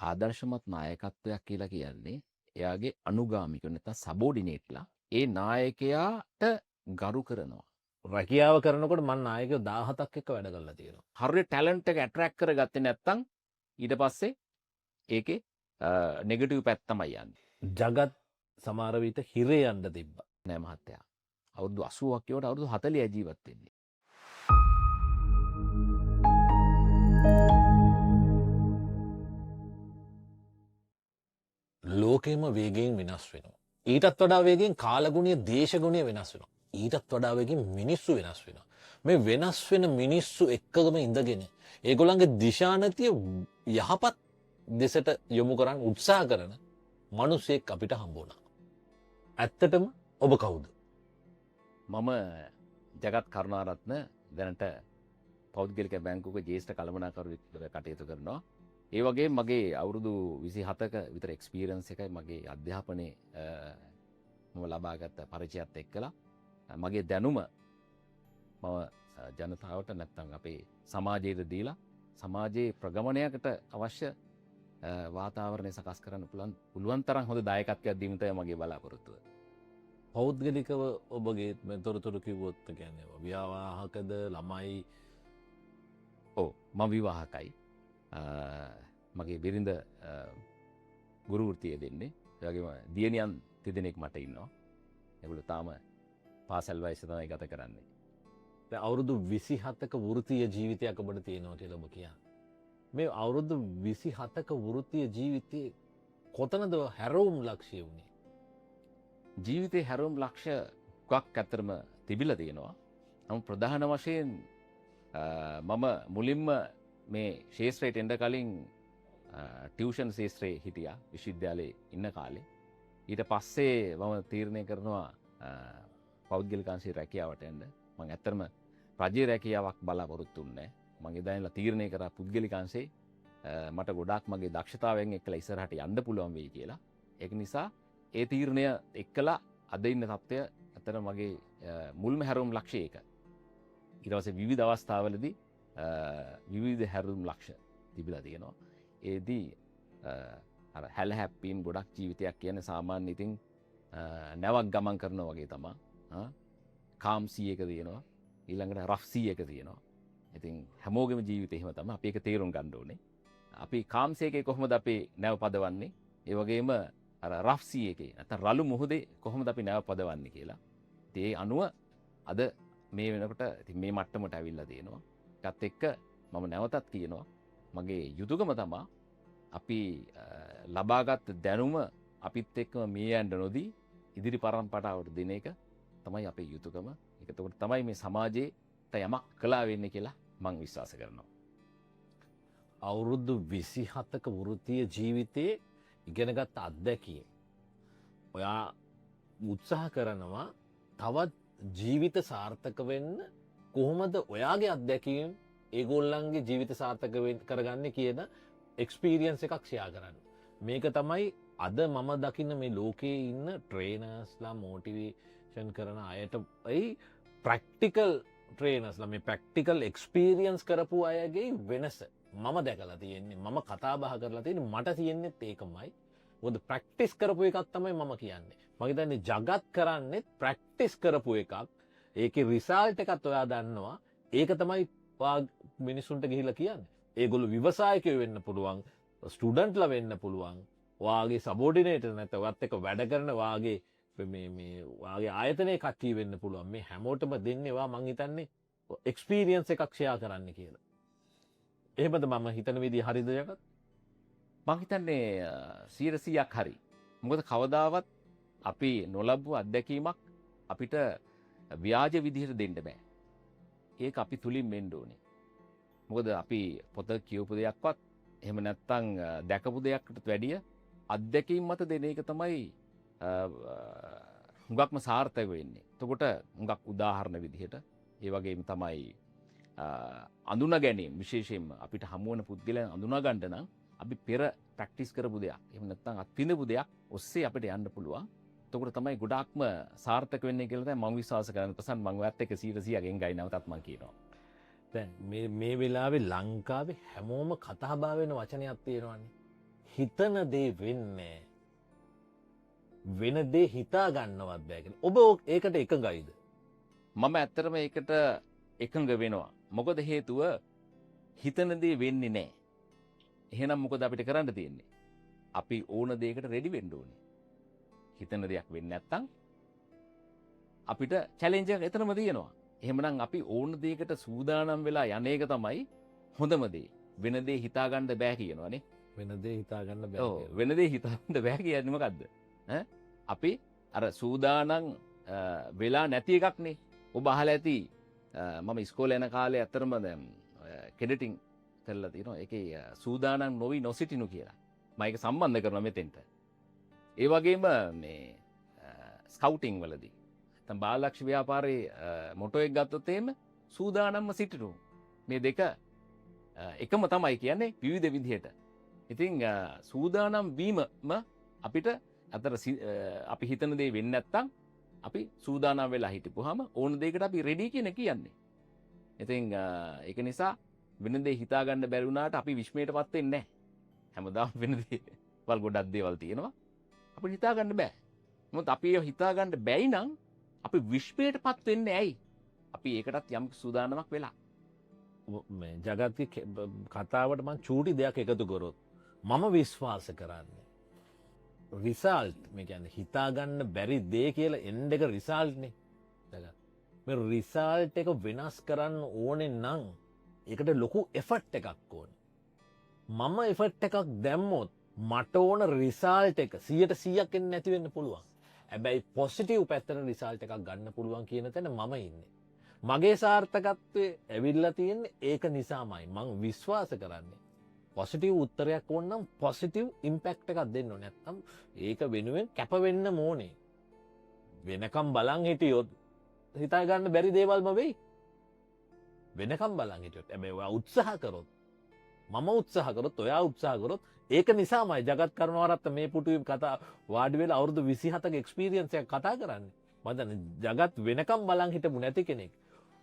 ආදර්ශමත් නායකත්වයක් කියලා කියන්නේ එයාගේ අනුගාමිකයෝ නැත්නම් සබෝඩිනේට්ලා ඒ නායකයාට ගරු කරනවා. රැකියාව කරනකොට මං නායකයෝ 17ක් එක්ක වැඩ කරලා තියෙනවා. හරියට ටැලන්ට් එක ඇට්‍රැක්ට් කරගත්තේ නැත්නම් ඊට පස්සේ ඒකේ නෙගටිව් පැත්ත තමයි යන්නේ. ජගත් සමහර විට හිරේ යන්න තිබ්බා. නෑ මහත්තයා. අවුරුදු 80ක් කියවට අවුරුදු 40 ජීවත් වෙන්නේ. ලෝකෙම වේගයෙන් වෙනස් වෙනවා. ඊටත් වඩා වේගයෙන් කාලගුණය දේශගුණය වෙනස් වෙනවා. ඊටත් වඩා වේගයෙන් මිනිස්සු වෙනස් වෙනවා. මේ වෙනස් වෙන මිනිස්සු එක්කම ඉඳගෙන ඒගොල්ලන්ගේ දිශානතිය යහපත් දෙසට යොමු කරන්න උත්සාහ කරන මිනිසෙක් අපිට හම්බ වුණා. ඇත්තටම ඔබ කවුද? මම ජගත් කරුණාරත්න දැනට පෞද්ගලික බැංකුවක ජ්‍යෙෂ්ඨ කළමනාකරුවෙක් කටයුතු කරනවා. ඒ වගේ මගේ අවුරුදු 27ක විතර එක්ස්පීරියන්ස් එකයි මගේ අධ්‍යාපනයේ මම ලබාගත් පරිචයත් එක්කලා මගේ දැනුම මම ජනතාවට නැත්තම් අපේ සමාජයට දීලා සමාජයේ ප්‍රගමනයකට අවශ්‍ය වාතාවරණය සකස් කරන්න පුළුවන් තරම් හොඳ දායකත්වයක් දීම තමයි මගේ බලාපොරොත්තුව. පෞද්ගලිකව ඔබගේ තොරතුරු කිව්වොත් කියන්නේ විවාහකද ළමයි? ඔව් මම විවාහකයි. මගේ බිරිඳ ගුරු වෘත්තිය දෙන්නේ. ඒ වගේම දියණියන් දෙදෙනෙක් මට ඉන්නවා. ඒගොල්ලෝ තාම පාසල් වයසේ තමයි ගත කරන්නේ. දැන් අවුරුදු 27ක වෘත්තීය ජීවිතයක් ඔබට තියෙනවා කියලා ඔබ කියන්නේ. මේ අවුරුදු 27ක වෘත්තීය ජීවිතයේ කොතනද හැරවුම් ලක්ෂ්‍ය වුණේ? ජීවිතේ හැරවුම් ලක්ෂ්‍ය ගොඩක් අතරම තිබිලා තියෙනවා. නමුත් ප්‍රධාන වශයෙන් මම මුලින්ම මේ ශේෂ්ත්‍රයට එන්න කලින් ටියුෂන් ශේෂ්ත්‍රයේ හිටියා විශ්වවිද්‍යාලයේ ඉන්න කාලේ. ඊට පස්සේ මම තීරණය කරනවා පෞද්ගලික අංශයේ රැකියාවට යන්න. මම ඇත්තටම රජයේ රැකියාවක් බලාපොරොත්තු වෙන්නේ නැහැ. මම එදා ඉඳලා තීරණය කරා පුද්ගලික අංශේ මට ගොඩාක් මගේ දක්ෂතාවයෙන් එක්කලා ඉස්සරහට යන්න පුළුවන් වෙයි කියලා. ඒක නිසා ඒ තීරණය එක්කලා අද ඉන්න තත්ත්වය ඇත්තට මගේ මුල්ම හැරවුම් ලක්ෂ්‍ය ඒක. ඊට පස්සේ විවිධ අවස්ථාවලදී විවිධ හැරවුම් ලක්ෂ්‍ය තිබිලා තියෙනවා. ඒදී අර හැල හැප්පීම් ගොඩක් ජීවිතයක් කියන්නේ සාමාන්‍ය ඉතින් නැවක් ගමන් කරනවා වගේ තමයි. කාම් C එක තියෙනවා. ඊළඟට රෆ් C එක තියෙනවා. ඉතින් හැමෝගෙම ජීවිතේ එහෙම තමයි. අපි ඒක තේරුම් ගන්න ඕනේ. අපි කාම් C එකේ කොහොමද අපි නැව පදවන්නේ? ඒ වගේම අර රෆ් C එකේ නැත්නම් රළු මුහුදේ කොහොමද අපි නැව පදවන්නේ කියලා. ඉතින් ඒ අනුව අද මේ වෙනකොට ඉතින් මේ මට්ටමට ඇවිල්ලා තියෙනවා. ඒකත් එක්ක මම නැවතත් කියනවා මගේ යුතුයකම තමයි අපි ලබාගත් දැනුම අපිත් එක්කම මේ යන්න නොදී ඉදිරි පරම්පරාවට දෙන එක තමයි අපේ යුතුයකම. ඒක එතකොට තමයි මේ සමාජයට යමක් කළා වෙන්නේ කියලා මම විශ්වාස කරනවා. අවුරුදු 27ක වෘත්තීය ජීවිතයේ ඉගෙනගත් අත්දැකීම් ඔයා උත්සාහ කරනවා තවත් ජීවිත සාර්ථක වෙන්න කොහොමද ඔයාගේ අත්දැකීම් ඒගොල්ලන්ගේ ජීවිත සාර්ථක කරගන්නේ කියන එක්ස්පීරියන්ස් එකක් ෂෙයා කරන්න. මේක තමයි අද මම දකින්න මේ ලෝකයේ ඉන්න ට්‍රේනර්ස්ලා මොටිවේෂන් කරන අයට ප්‍රැක්ටිකල් ට්‍රේනර්ස්ලා මේ ප්‍රැක්ටිකල් එක්ස්පීරියන්ස් කරපු අයගේ වෙනස මම දැකලා තියෙන්නේ. මම කතා බහ කරලා තියෙන්නේ. මට තියෙන්නේ ඒකමයි. මොකද ප්‍රැක්ටිස් කරපු එකක් තමයි මම කියන්නේ. මම හිතන්නේ ජගත් කරන්නේ ප්‍රැක්ටිස් කරපු එකක්. ඒකේ රිසල්ට් එකත් ඔයා දන්නවා. ඒක තමයි මිනිස්සුන්ට ගිහිල්ලා කියන්නේ. ඒගොල්ලෝ ව්‍යවසායකයෝ වෙන්න පුළුවන්, ස්ටුඩන්ට්ලා වෙන්න පුළුවන්. ඔයාගේ සබෝඩිනේටර් නැත්නම් ඔයත් එක්ක වැඩ කරන ඔයාගේ මේ ඔයාගේ ආයතනයේ කට්ටිය වෙන්න පුළුවන්. මේ හැමෝටම දෙන්නේ ඔයා මං හිතන්නේ එක්ස්පීරියන්ස් එකක් ෂෙයා කරන්න කියලා. එහෙමද මම හිතන විදිහ හරිද යකත්? මං හිතන්නේ 100%ක් හරි. මොකද කවදාවත් අපි නොලබපු අත්දැකීමක් අපිට ව්‍යාජ විදිහට දෙන්න බෑ. ඒක අපි තුලින් වෙන්න ඕනේ. මොකද අපි පොත කියවපු දෙයක්වත් එහෙම නැත්නම් දැකපු දෙයක්කට වැඩිය අත්දැකීම් මත දෙන එක තමයි හුඟක්ම සාර්ථක වෙන්නේ. එතකොට හුඟක් උදාහරණ විදිහට ඒ වගේම තමයි අඳුන ගැනීම විශේෂයෙන්ම අපිට හමු වෙන පුද්ගලයන් අඳුනා ගන්න නම් අපි පෙර ප්‍රැක්ටිස් කරපු දෙයක් එහෙම නැත්නම් අත්විඳපු දෙයක් ඔස්සේ අපිට යන්න පුළුවන්. එතකොට තමයි ගොඩාක්ම සාර්ථක වෙන්නේ කියලා තමයි මම විශ්වාස කරන්නේ. ප්‍රසන්න මම ඔයත් එක්ක 100%ගෙන් ගයි නැවතත් මම කියනවා. දැන් මේ වෙලාවේ ලංකාවේ හැමෝම කතා බහ වෙන වචනයක් තියෙනවානේ. හිතන දේ වෙන්නේ වෙන දේ හිතා ගන්නවත් බෑගෙන ඔබ ඒකට එකඟයිද? මම ඇත්තටම ඒකට එකඟ වෙනවා. මොකද හේතුව හිතන දේ වෙන්නේ නැහැ. එහෙනම් මොකද අපිට කරන්න තියෙන්නේ? අපි ඕන දෙයකට රෙඩි වෙන්න ඕනේ. හිතන දෙයක් වෙන්නේ නැත්තම් අපිට චැලෙන්ජ් එකක් එතනම තියෙනවා. එහෙමනම් අපි ඕන දෙයකට සූදානම් වෙලා යන එක තමයි හොඳම දේ. වෙන දේ හිතා ගන්න බෑ කියනවනේ. වෙන දේ හිතා ගන්න බෑ. ඔව් වෙන දේ හිතා ගන්න බෑ කියන්නේ මොකද්ද? අපි අර සූදානම් වෙලා නැති එකක්නේ. ඔබ අහලා ඇති මම ඉස්කෝලේ යන කාලේ අතරම දැන් කෙඩටින් කරලා තියෙනවා. ඒකේ සූදානම් නොවි නොසිටිනු කියලා. මම ඒක සම්බන්ධ කරනවා මෙතෙන්ට. ඒ වගේම මේ ස්කවුටින් වලදී නැත්නම් බාලලක්ෂ ව්‍යාපාරයේ මොටෝ එක ගත්තොත් එහෙම සූදානම්ම සිටිනු. මේ දෙක එකම තමයි කියන්නේ විවිධ විදිහට. ඉතින් සූදානම් වීමම අපිට අතර අපි හිතන දේ වෙන්නේ නැත්නම් අපි සූදානම් වෙලා හිටපුවාම ඕන දෙයකට අපි රෙඩි කියන කියන්නේ. ඉතින් ඒක නිසා වෙන දේ හිතා ගන්න බැරි වුණාට අපි විශ්මයටපත් වෙන්නේ නැහැ. හැමදාම වෙන දේවල් ගොඩක් දේවල් තියෙනවා. අපිට හිතා ගන්න බෑ. මොකද අපි ඒක හිතා ගන්න බැයි නම් අපි විශ්මයටපත් වෙන්නේ ඇයි? අපි ඒකටත් යම් සූදානමක් වෙලා. මේ ජගත්ගේ කතාවට මං චූටි දෙයක් එකතු කරොත් මම විශ්වාස කරන්නේ රිසල්ට් මේ කියන්නේ හිතාගන්න බැරි දේ කියලා එන්ඩ එක රිසල්ට්නේ. ජගත් මේ රිසල්ට් එක වෙනස් කරන්න ඕනේ නම් ඒකට ලොකු එෆර්ට් එකක් ඕනේ. මම එෆර්ට් එකක් දැම්මොත් මට ඕන රිසල්ට් එක 100% එන්නේ නැති වෙන්න පුළුවන්. හැබැයි පොසිටිව් පැත්තට රිසල්ට් එකක් ගන්න පුළුවන් කියන තැන මම ඉන්නේ. මගේ සාර්ථකත්වය ඇවිල්ලා තියෙන්නේ ඒක නිසාමයි. මං විශ්වාස කරන්නේ පොසිටිව් උත්තරයක් ඕනනම් පොසිටිව් ඉම්පැක්ට් එකක් දෙන්න ඕනේ. නැත්නම් ඒක වෙනුවෙන් කැප වෙන්න ඕනේ. වෙනකම් බලන් හිටියොත් හිතා ගන්න බැරි දේවල්ම වෙයි. වෙනකම් බලන් හිටියොත් හැබැයි ඔයා උත්සාහ කරොත් මම උත්සාහ කරොත් ඔයා උත්සාහ කරොත් ඒක නිසාමයි ජගත් කරුණාරත්න මේ පුටුවේ කතා වාඩි වෙලා අවුරුදු 27ක එක්ස්පීරියන්ස් එකක් කතා කරන්නේ. මම ජගත් වෙනකම් බලන් හිටපු නැති කෙනෙක්.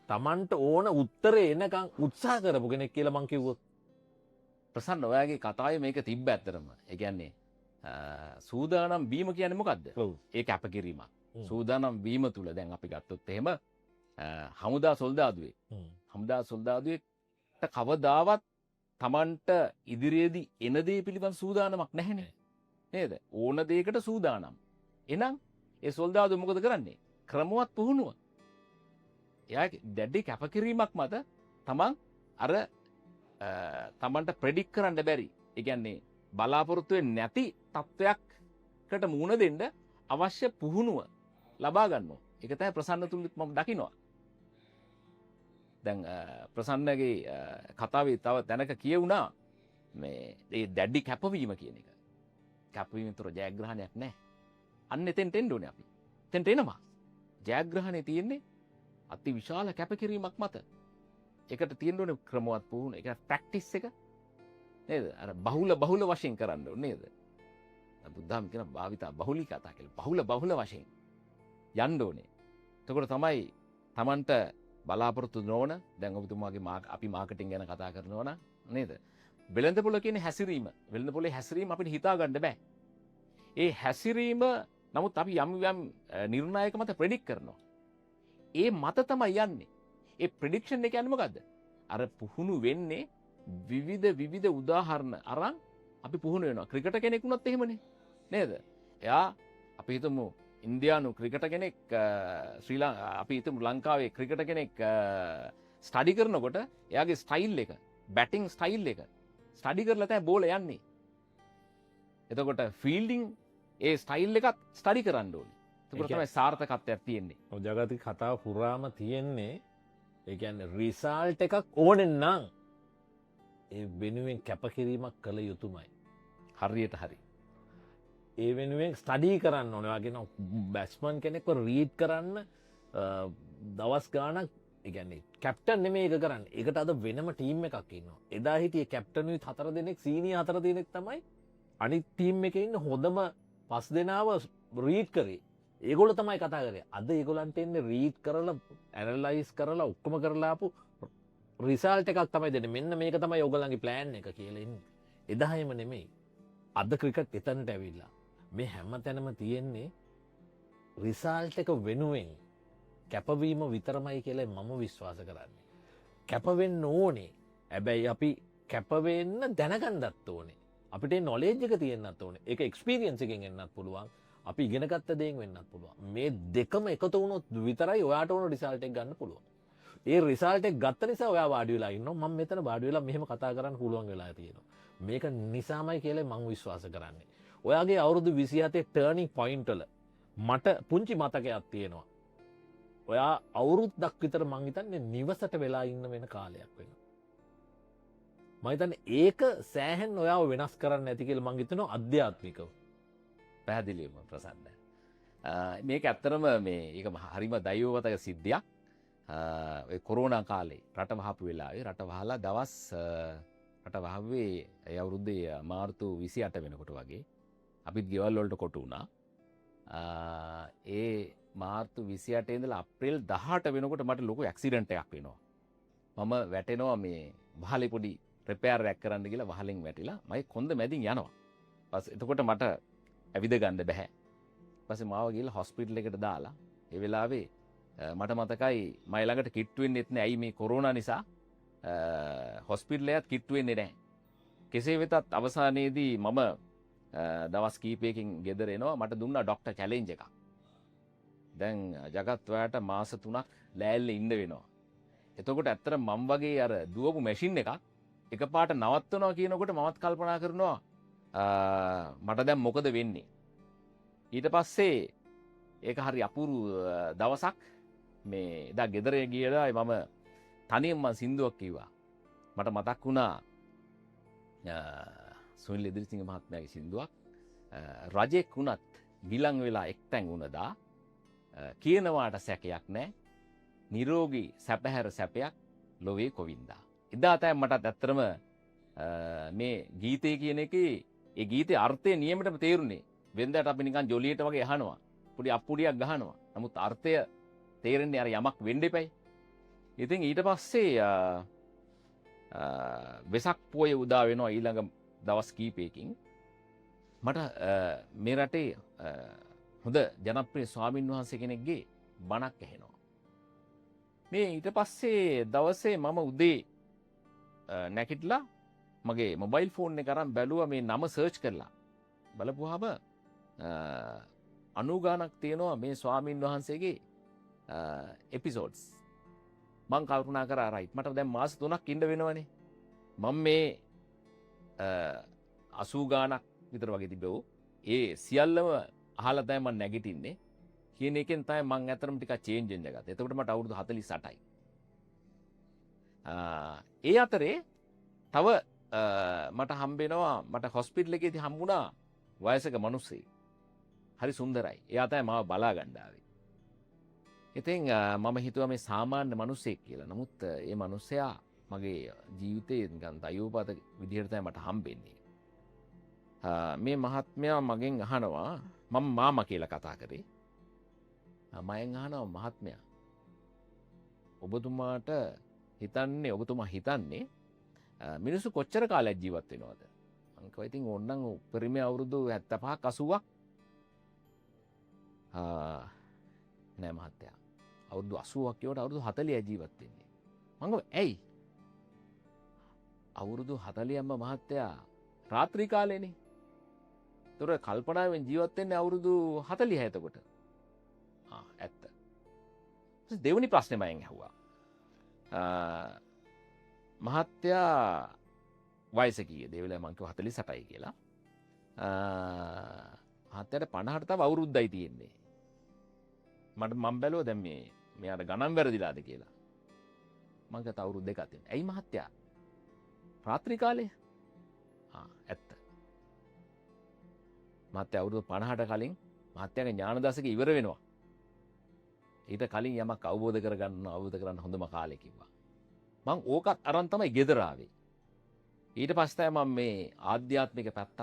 Tamanට ඕන උත්තරේ එනකන් උත්සාහ කරපු කෙනෙක් කියලා මං කිව්වොත් ප්‍රසන්න ඔයාගේ කතාවේ මේක තිබ්බ ඇත්තටම. ඒ කියන්නේ සූදානම් වීම කියන්නේ මොකද්ද? ඒක කැපකිරීමක්. සූදානම් වීම තුල දැන් අපි ගත්තොත් එහෙම හමුදා සොල්දාදුවෙක්ට කවදාවත් Tamanට ඉදිරියේදී එන දේ පිළිබඳ සූදානමක් නැහැනේ. නේද? ඕන දෙයකට සූදානම්. එහෙනම් ඒ සොල්දාදුව මොකද කරන්නේ? ක්‍රමවත් පුහුණුව. එයාගේ දැඩි කැපකිරීමක් මත තමන් අර තමන්ට ප්‍රෙඩික් කරන්න බැරි. ඒ කියන්නේ බලාපොරොත්තු වෙන්නේ නැති තත්වයක්කට මුහුණ දෙන්න අවශ්‍ය පුහුණුව ලබා ගන්නවා. ඒක තමයි ප්‍රසන්න තුලිත් මම දකිනවා. දැන් ප්‍රසන්නගේ කතාවේ තව තැනක කියුණා මේ ඒ දැඩි කැපවීම කියන එක. කැපවීමෙන් තොර ජයග්‍රහණයක් නැහැ. අන්න එතෙන්ට එන්න ඕනේ අපි. එතෙන්ට එනවා. ජයග්‍රහණේ තියෙන්නේ අති විශාල කැපකිරීමක් මත. ඒකට තියෙන්න ඕනේ ක්‍රමවත් පුහුණු. ඒක ප්‍රැක්ටිස් එක. නේද? අර බහුල වශයෙන් කරන්න ඕනේ නේද? බුද්ධාම කියන භාවිතා බහුලීකතා කියලා. බහුල වශයෙන් යන්න ඕනේ. එතකොට තමයි Tamanට බලාපොරොත්තු නොවන දැන් ඔබතුමාගේ අපි මාකටිං ගැන කතා කරනවා නම් නේද? වෙළඳපොළ කියන්නේ හැසිරීම. වෙළඳපොළේ හැසිරීම අපිට හිතා ගන්න බෑ. ඒ හැසිරීම නමුත් අපි යම් නිර්ණායක මත ප්‍රෙඩික් කරනවා. ඒ මත තමයි යන්නේ. ඒ ප්‍රෙඩික්ෂන් එක කියන්නේ මොකද්ද? අර පුහුණු වෙන්නේ විවිධ උදාහරණ අරන් අපි පුහුණු වෙනවා. ක්‍රිකට් කෙනෙක් වුණත් එහෙමනේ. නේද? එයා අපි හිතමු ඉන්දියානු ක්‍රිකට් කෙනෙක් අපි හිතමු ලංකාවේ ක්‍රිකට් කෙනෙක් ස්ටඩි කරනකොට එයාගේ ස්ටයිල් එක, බැටිං ස්ටයිල් එක ස්ටඩි කරලා තමයි බෝල යන්නේ. එතකොට ෆීල්ඩින් ඒ ස්ටයිල් එකත් ස්ටඩි කරන්න ඕනේ. එතකොට තමයි සාර්ථකත්වයක් තියෙන්නේ. ඔය ජගතික කතාව පුරාම තියෙන්නේ ඒ කියන්නේ රිසල්ට් එකක් ඕනේ නම් ඒ වෙනුවෙන් කැපකිරීමක් කළ යුතුමයි. හරියට හරි. ඒ වෙනුවෙන් ස්ටඩී කරන්න ඕනේ. වගේ නෝ බැට්ස්මන් කෙනෙක්ව රීඩ් කරන්න දවස් ගාණක් ඒ කියන්නේ කැප්ටන් නෙමෙයි ඒක කරන්නේ. ඒකට අද වෙනම ටීම් එකක් ඉන්නවා. එදා හිටියේ කැප්ටන්ුයි 4 දෙනෙක් සීනියර් 4 දෙනෙක් තමයි අනිත් ටීම් එකේ ඉන්න හොඳම 5 දෙනාව රීඩ් කරේ. ඒගොල්ලෝ තමයි කතා කරේ. අද ඒගොල්ලන්ට එන්නේ රීඩ් කරලා ඇනලයිස් කරලා ඔක්කොම කරලා ආපු රිසල්ට් එකක් තමයි දෙන්නේ. මෙන්න මේක තමයි ඔයගොල්ලන්ගේ ප්ලෑන් එක කියලා ඉන්නේ. එදා එහෙම නෙමෙයි. අද ක්‍රිකට් එතනට ඇවිල්ලා මේ හැම තැනම තියෙන්නේ රිසාල්ට් එක වෙනුවෙන් කැපවීම විතරමයි කියලා මම විශ්වාස කරන්නේ. කැපවෙන්න ඕනේ. හැබැයි අපි කැපවෙන්න දැනගන්නත් ඕනේ. අපිට නොලෙජ් එක තියෙන්නත් ඕනේ. ඒක එක්ස්පීරියන්ස් එකෙන් එන්නත් පුළුවන්. අපි ඉගෙනගත්ත දේෙන් වෙන්නත් පුළුවන්. මේ දෙකම එකතු වුණොත් විතරයි ඔයාට ඕන රිසල්ට් එක ගන්න පුළුවන්. ඒ රිසල්ට් එක ගත්ත නිසා ඔයා වාඩි වෙලා ඉන්නවා. මම මෙතන වාඩි වෙලා මෙහෙම කතා කරන්න පුළුවන් වෙලා තියෙනවා. මේක නිසාමයි කියලා මම විශ්වාස කරන්නේ. ඔයාගේ අවුරුදු 27 ටර්නිං පොයින්ට් වල මට පුංචි මතකයක් තියෙනවා. ඔයා අවුරුද්දක් විතර මං හිතන්නේ නිවසට වෙලා ඉන්න වෙන කාලයක් වෙනවා. මම හිතන්නේ ඒක සෑහෙන් ඔයාව වෙනස් කරන්න ඇති කියලා මං හිතනවා අධ්‍යාත්මිකව. පැහැදිලිවම ප්‍රසන්න. මේක ඇත්තටම මේ ඒක හරිම දෛවවතක සිද්ධියක්. ඔය කොරෝනා කාලේ රට වහපු වෙලාවේ රට වහලා දවස් රට වහුවේ ඒ අවුරුද්දේ මාර්තු 28 වෙනකොට වගේ අපිත් ගෙවල් වලට කොටු වුණා. ඒ මාර්තු 28 ඉඳලා අප්‍රේල් 18 වෙනකොට මට ලොකු ඇක්සිඩන්ට් එකක් වෙනවා. මම වැටෙනවා මේ වහලේ පොඩි රිපෙයාර් එකක් කරන්න ගිහලා වහලෙන් වැටිලා මගේ කොන්ද මැදින් යනවා. ඊපස්සේ එතකොට මට ඇවිද ගන්න බෑ. ඊපස්සේ මාව ගිහලා හොස්පිටල් එකට දාලා ඒ වෙලාවේ මට මතකයි මම ළඟට කිට්ටු වෙන්නෙත් නෑ. ඇයි මේ කොරෝනා නිසා හොස්පිටල් එකත් කිට්ටු වෙන්නේ නැහැ. කෙසේ වෙතත් අවසානයේදී මම දවස් කීපයකින් ගෙදර එනවා. මට දුන්නා ડોක්ටර් චැලෙන්ජ් එකක්. දැන් ජගත් ඔයාට මාස 3ක් ලෑල්ලේ ඉන්න වෙනවා. එතකොට ඇත්තට මම වගේ අර දුවපු මැෂින් එකක් එකපාරට නවත්තනවා කියනකොට මමත් කල්පනා කරනවා මට දැන් මොකද වෙන්නේ. ඊට පස්සේ ඒක හරි අපූර්ව දවසක් මේ එදා ගෙදර ගියලා මම තනියම සින්දුවක් කිව්වා. මට මතක් වුණා සුනිල් ඉදිරිසිංහ මහත්මයාගේ සින්දුවක් රජෙක් වුණත් ගිලන් වෙලා එක්තැන් වුණදා කියනවාට සැකයක් නැහැ නිරෝගී සැපහැර සැපයක් ලොවේ කොවින්දා. එදා තමයි මටත් ඇත්තටම මේ ගීතය කියන එකේ ඒ ගීතේ අර්ථය නියමටම තේරුනේ. වෙනදාට අපි නිකන් ජොලියට වගේ අහනවා. පොඩි අප්පුඩියක් ගහනවා. නමුත් අර්ථය තේරෙන්නේ අර යමක් වෙන්න එපයි. ඉතින් ඊට පස්සේ වෙසක් පොය උදා වෙනවා ඊළඟ දවස් කීපයකින්. මට මේ රටේ හොඳ ජනප්‍රිය ස්වාමින් වහන්සේ කෙනෙක්ගේ බණක් ඇහෙනවා. මේ ඊට පස්සේ දවසේ මම උදේ නැගිටලා මගේ මොබයිල් ෆෝන් එක අරන් බැලුවා මේ නම සර්ච් කරලා. බලපුවාම 90 ගාණක් තියෙනවා මේ ස්වාමින් වහන්සේගේ එපිසෝඩ්ස්. මං කල්පනා කරා රයිට් මට දැන් මාස 3ක් ඉන්න වෙනවනේ. මම මේ 80 ගාණක් විතර වගේ තිබෙවෝ ඒ සියල්ලම අහලා තමයි මම නැගිටින්නේ කියන එකෙන් තමයි මම ඇත්තටම ටිකක් චේන්ජ් වෙන්න ගත්තා. එතකොට මට අවුරුදු 48යි. ඒ අතරේ තව මට හම්බෙනවා මට හොස්පිටල් එකේදී හම්බුණා වයසක මිනිස්සෙක්. හරි සුන්දරයි. එයා තමයි මාව බලා ගන්න ආවේ. ඉතින් මම හිතුවා මේ සාමාන්‍ය මිනිස්සෙක් කියලා. නමුත් ඒ මිනිස්සයා මගේ ජීවිතේ නිකන් දයෝපත විදිහට තමයි මට හම්බෙන්නේ. මේ මහත්මයා මගෙන් අහනවා මම මාමා කියලා කතා කරේ. මයෙන් අහනවා මහත්මයා ඔබතුමාට හිතන්නේ ඔබතුමා හිතන්නේ මිනිස්සු කොච්චර කාලයක් ජීවත් වෙනවද? මං කිව්වා ඉතින් ඕනනම් උපරිමයේ අවුරුදු 75ක් 80ක්. නෑ මහත්තයා. අවුරුදු 80ක් කියවට අවුරුදු 40යි ජීවත් වෙන්නේ. මං කිව්වා ඇයි? අවුරුදු 40ක්ම මහත්තයා රාත්‍රී කාලේනේ. ඒතර කල්පනාවෙන් ජීවත් වෙන්නේ අවුරුදු 40යි එතකොට. ඇත්ත. දෙවෙනි ප්‍රශ්නේ මම ඇහුවා. මහත්තයා වයස කීයද? ඒ වෙලාවේ මං කිව්වා 48යි කියලා. මහත්තයාට 50ට තව අවුරුද්දයි තියෙන්නේ. මම බැලුවා දැන් මෙයාට ගණන් වැරදිලාද කියලා. මං කිව්වා අවුරුදු දෙකක් තියෙනවා. ඇයි මහත්තයා? රාත්‍රී කාලේ? ඇත්ත. මහත්තයා අවුරුදු 50ට කලින් මහත්තයාගේ ඥාන දශකේ ඉවර වෙනවා. ඊට කලින් යමක් අවබෝධ කරගන්න හොඳම කාලේ කිව්වා. මං ඕකත් අරන් තමයි ගෙදර ආවේ. ඊට පස්සේ මම මේ ආධ්‍යාත්මික පැත්තත්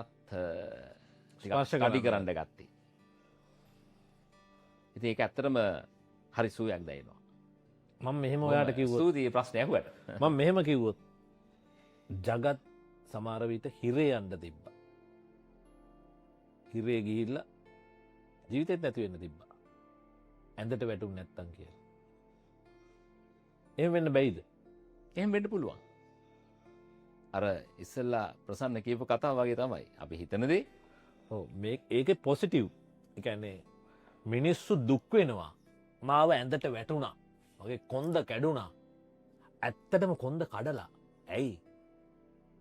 කඩි කරන්න ගත්තේ. ඉතින් ඒක ඇත්තටම හරි සුවයක් දැනෙනවා. මම මෙහෙම ඔයාට කිව්වොත් ස්තුතියි ප්‍රශ්නය ඇහුවට. මම මෙහෙම කිව්වොත් ජගත් සමහර විට හිරේ යන්න තිබ්බා. හිරේ ගිහිල්ල ජීවිතෙත් නැති වෙන්න තිබ්බා. ඇඳට වැටුම් නැත්තන් කිය. එම වෙන්න බැයිද? එහෙම වෙන්න පුළුවන්. අර ඉස්සල්ලා ප්‍රසන්න කියපු කතා වගේ තමයි. අපි හිතනදේ මේ ඒක පොසිටව් එකන්නේ මිනිස්සු දුක්වෙනවා මාව ඇඳට වැටුණා වගේ කොන්ද කැඩුනා ඇත්තටම කොන්ද කඩලා ඇයි